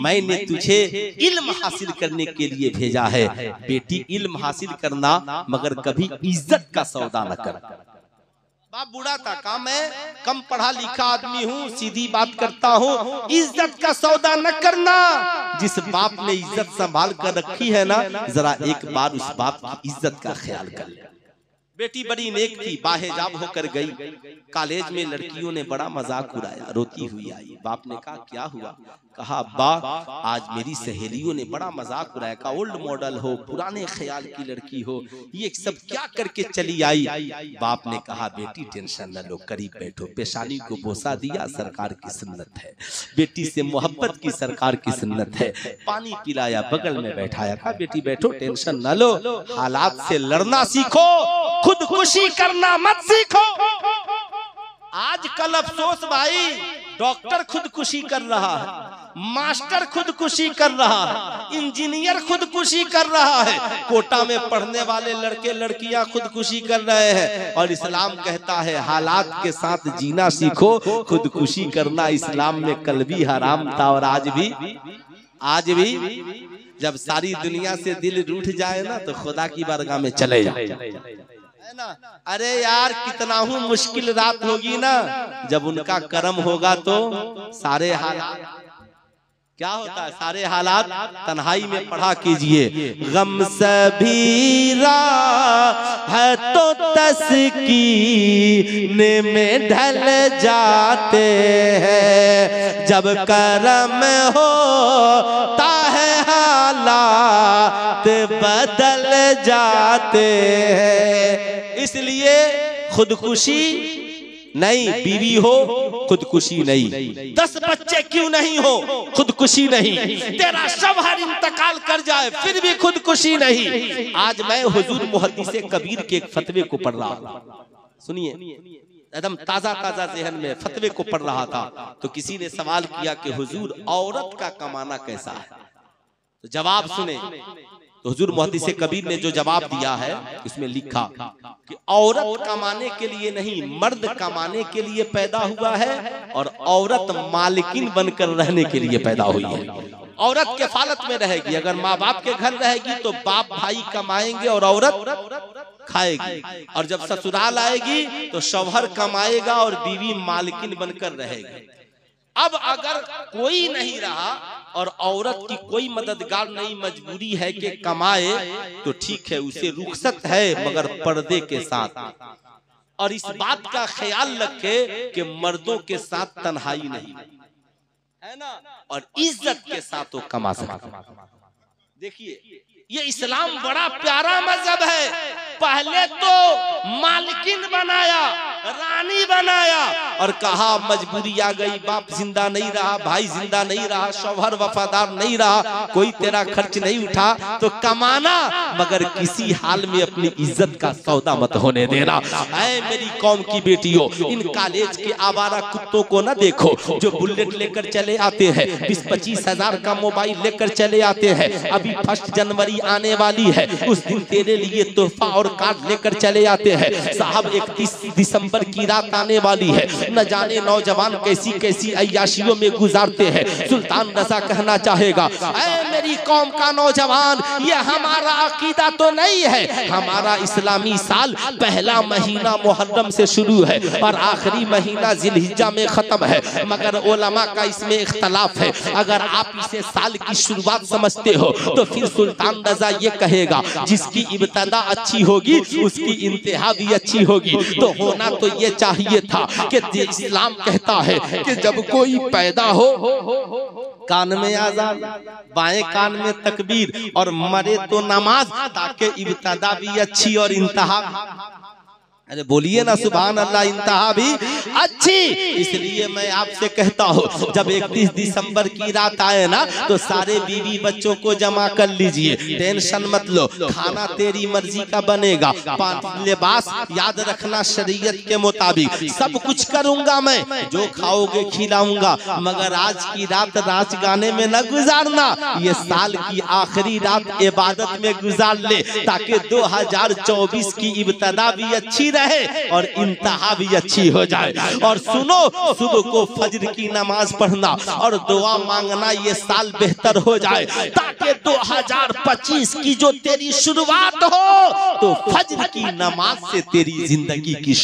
मैंने तुझे इल्म हासिल करने के लिए भेजा है। बेटी इल्म हासिल करना मगर कभी इज्जत का सौदा न कर। बाप बूढ़ा था, कहा मैं कम पढ़ा लिखा आदमी हूँ, सीधी बात करता हूँ, इज्जत का सौदा न करना। जिस बाप ने इज्जत संभाल कर रखी है ना, जरा एक बार उस बाप की इज्जत का ख्याल कर ले। बेटी बड़ी नेक थी, बाहिजाब होकर गई। कॉलेज में लड़कियों ने बड़ा मजाक उड़ाया, रोती हुई आई। बाप ने कहा क्या हुआ? कहा अब्बा आज मेरी सहेलियों ने बड़ा मजाक उड़ाया, का ओल्ड मॉडल हो, पुराने ख्याल की लड़की हो, ये सब क्या करके चली आई। बाप ने कहा बेटी टेंशन न लो, करीब बैठो, पेशानी को बोसा दिया, सरकार की सुन्नत है, बेटी से मोहब्बत की सरकार की सुन्नत है। पानी पिलाया, बगल में बैठाया, कहा बेटी बैठो टेंशन न लो, हालात से लड़ना सीखो, खुदकुशी करना मत सीखो। आजकल अफसोस भाई, डॉक्टर खुदकुशी कर रहा है, मास्टर खुदकुशी कर रहा है, इंजीनियर खुदकुशी कर रहा है, कोटा में पढ़ने वाले लड़के लड़कियां खुदकुशी कर रहे हैं। और इस्लाम कहता है हालात के साथ जीना सीखो, खुदकुशी करना इस्लाम में कल भी हराम था और आज भी जब सारी दुनिया से दिल रूठ जाए ना तो खुदा की बारगाह में चले जाए, है ना। अरे यार कितना हूँ मुश्किल रात होगी ना, जब उनका कर्म होगा तो सारे हालात क्या होता है, सारे हालात तन्हाई में पढ़ा कीजिए। गम सबीरा है तो तस्कीने में ढल जाते हैं, जब कर्म होता है हालात बदल जाते हैं। इसलिए खुदकुशी नहीं, बीवी हो खुदकुशी नहीं, 10 बच्चे क्यों नहीं हो खुदकुशी नहीं, तेरा शौहर इंतकाल कर जाए फिर भी खुदकुशी नहीं। आज मैं हुजूर मुहद्दिस कबीर के एक फतवे को पढ़ रहा था, सुनिए, एकदम ताजा ताजा ज़हन में फतवे को पढ़ रहा था। तो किसी ने सवाल किया कि हुजूर औरत का कमाना कैसा है, तो जवाब सुने। तो हुजूर मुहद्दिस कबीर ने जो जवाब दिया है उसमें लिखा कि औरत कमाने के लिए नहीं, मर्द कमाने के लिए पैदा हुआ है और औरत मालिकिन बनकर रहने के लिए पैदा हुई है। औरत किफालत में रहेगी, अगर माँ बाप के घर रहेगी तो बाप भाई कमाएंगे और औरत खाएगी, और जब ससुराल आएगी तो शौहर कमाएगा और बीवी मालिकिन बनकर रहेगी। अब अगर कोई नहीं रहा और औरत की कोई मददगार नहीं, मजबूरी है कि कमाए, तो ठीक है, उसे रुखसत है मगर पर्दे के साथ। और इस बात का ख्याल रखे कि मर्दों के साथ तन्हाई नहीं है ना, और इज्जत के साथ वो कमा सकता। देखिए ये इस्लाम बड़ा प्यारा मजहब है। पहले तो मालकिन बनाया, रानी बनाया, और कहा मजबूरी आ गई, बाप जिंदा नहीं रहा, भाई जिंदा नहीं रहा, शौहर वफादार नहीं रहा, कोई तेरा खर्च नहीं उठा, तो कमाना मगर किसी हाल में अपनी इज्जत का सौदा मत होने देना। ऐ मेरी कौम की बेटियों, इन कॉलेज के आवारा कुत्तों को ना देखो जो बुलेट लेकर चले आते हैं, 20-25 हजार का मोबाइल लेकर चले आते हैं। अभी 1 जनवरी आने वाली है, उस दिन तेरे लिए तोहफा और कार्ड लेकर चले आते हैं। साहब 31 दिसंबर की रात आने वाली है, न जाने नौजवान कैसी कैसी अय्याशियों में गुजारते हैं। सुल्तान रज़ा कहना चाहेगा, ऐ मेरी कौम का नौजवान, ये हमारा अकीदा तो नहीं है। हमारा इस्लामी साल पहला महीना मुहर्रम से शुरू है और आखिरी महीना जिलहिज्जा में खत्म है, मगर उलमा का इसमें इख्तलाफ है। अगर आप इसे साल की शुरुआत समझते हो तो फिर सुल्तान रज़ा ये कहेगा, जिसकी इब्तदा अच्छी होगी उसकी इंतहा भी अच्छी होगी। तो होना तो ये चाहिए था कि इस्लाम कहता है कि जब कोई पैदा हो कान में आजान, बाएं कान में तकबीर, और मरे तो नमाज, ताकि इब्तदा भी अच्छी और इंतहा, अरे बोलिए ना सुभान अल्लाह, इंतहा भी अच्छी। इसलिए मैं आपसे कहता हूँ जब 31 दिसंबर की रात आए ना तो सारे बीवी बच्चों को जमा कर लीजिए, टेंशन मत लो, खाना तेरी मर्जी का बनेगा, लिबास याद रखना शरीयत के मुताबिक, सब कुछ करूंगा मैं, जो खाओगे खिलाऊंगा, मगर आज की रात नाच गाने में न गुजारना। ये साल की आखिरी रात इबादत में गुजार ले, ताकि 2024 की इब्तदा भी अच्छी रहे और इंतहा भी अच्छी हो जाए। और सुनो, सुबह को फज्र की नमाज पढ़ना और दुआ मांगना, ये साल बेहतर हो जाए, ताकि 2025 की जो तेरी शुरुआत हो तो फज्र की नमाज से तेरी जिंदगी की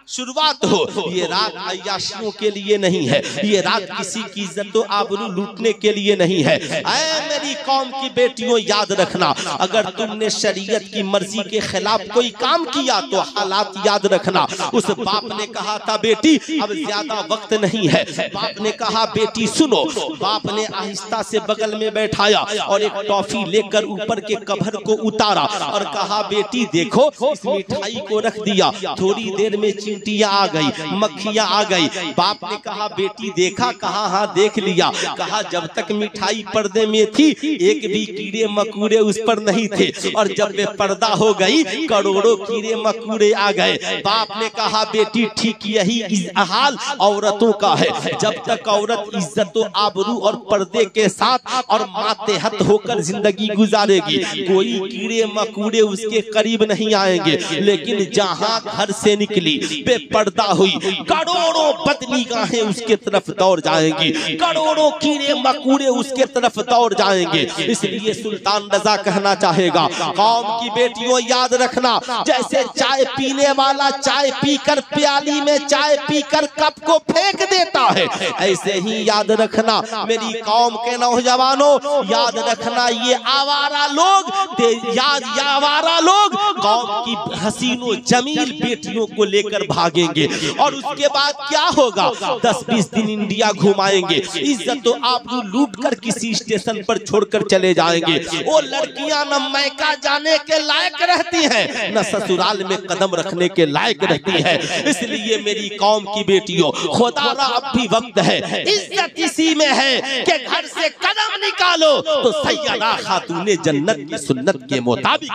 शुरुआत हो। ये रात अय्याशियों के लिए नहीं है, ये रात किसी की इज्जत व आबरू लूटने के लिए नहीं है। ऐ मेरी कौम की बेटियों, याद रखना, अगर तुमने शरीयत की मर्जी के खिलाफ कोई काम किया तो हालात याद रखना। उस बाप ने कहा था, बेटी अब ज्यादा वक्त नहीं है। बाप ने कहा, बेटी सुनो। बाप ने आहिस्ता से बगल में बैठाया और एक टॉफी लेकर ऊपर के कवर को उतारा और कहा, बेटी देखो, इस मिठाई को रख दिया, थोड़ी देर में चींटियां आ गई, मक्खियां आ गई। बाप ने कहा, बेटी देखा? कहा हाँ देख लिया। कहा, जब तक मिठाई पर्दे में थी एक भी कीड़े मकूड़े उस पर नहीं थे, और जब वे पर्दा हो गई करोड़ों कीड़े मकूड़े आ गए। बाप ने कहा, बेटी ठीक यही हाल औरतों का है। जब तक औरत इज्जत व आबरू और पर्दे के साथ और मातेहत होकर जिंदगी गुजारेगी, कोई कीड़े मकूड़े उसके करीब नहीं आएंगे। लेकिन जहां घर से निकली बेपर्दा हुई, करोड़ों बदनिगाहें उसके तरफ दौड़ जाएंगी, करोड़ों कीड़े मकूड़े उसके तरफ दौड़ जाएंगे। इसलिए सुल्तान रज़ा कहना चाहेगा, कौम की बेटियों याद रखना, जैसे चाय पीने वाला चाय पीकर प्याली में चाय पीकर कप को फेंक देता है, ऐसे ही याद रखना मेरी कौम के नौजवानों, याद रखना ये आवारा लोग, आवारा लोग कौम की हसीनो जमील बेटियों को लेकर भागेंगे। और उसके बाद क्या होगा? 10-20 दिन इंडिया घुमाएंगे, इज्जत तो आप लूट कर किसी स्टेशन पर छोड़कर चले जाएंगे। वो लड़कियां न मैका जाने के लायक रहती हैं, न ससुराल में कदम रखने के लायक रहती है। इसलिए मेरी कौम की बेटियों, खुदारा अब भी वक्त है, इज्जत इसी में है कि घर से कदम निकालो तो सैयदा खातूने जन्नत की सुन्नत के मुताबिक।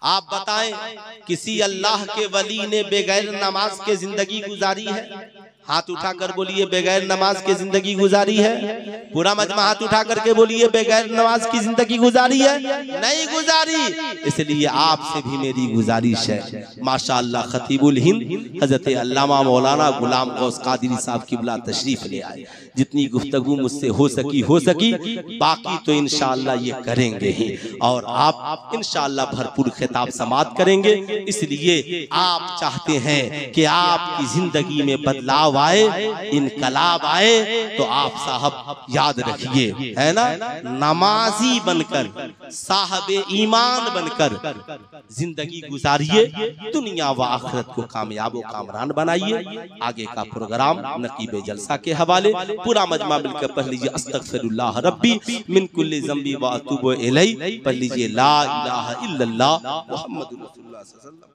आप बताएं, किसी अल्लाह के वली ने बगैर नमाज के जिंदगी गुजारी है? हाथ उठाकर बोलिए, बगैर नमाज की जिंदगी गुजारी है? पूरा मजमा हाथ उठा करके बोलिए, बगैर नमाज की जिंदगी गुजारी है? नहीं गुजारी। इसलिए आपसे भी मेरी गुजारिश है, माशाअल्लाह खतीबुल हिंद हजरत अल्लामा मौलाना गुलाम गौस कादरी साहब की बुला तशरीफ ले आए। जितनी गुफ्तगू मुझसे हो सकी, बाकी तो इंशाअल्लाह ये करेंगे ही, और आप इंशाअल्लाह भरपूर खिताब समाअत करेंगे। इसलिए आप चाहते हैं कि आपकी जिंदगी में बदलाव आए, इनकलाब आए, तो आप साहब याद रखिए, है ना, नमाजी बनकर, साहब ईमान बनकर जिंदगी गुजारिए, दुनिया व आखिरत को कामयाब व कामरान बनाइए। आगे का प्रोग्राम नकीब जलसा के हवाले, पूरा मजमा मिलकर पढ़ लीजिए, अस्तगफिरुल्लाह रब्बी मिन कुल्ली ज़ंबी व अतूबु इलैहि, पढ़ लीजिए ला इलाहा इल्लल्लाह मुहम्मदुर रसूलुल्लाह सल्लल्लाहु अलैहि वसल्लम।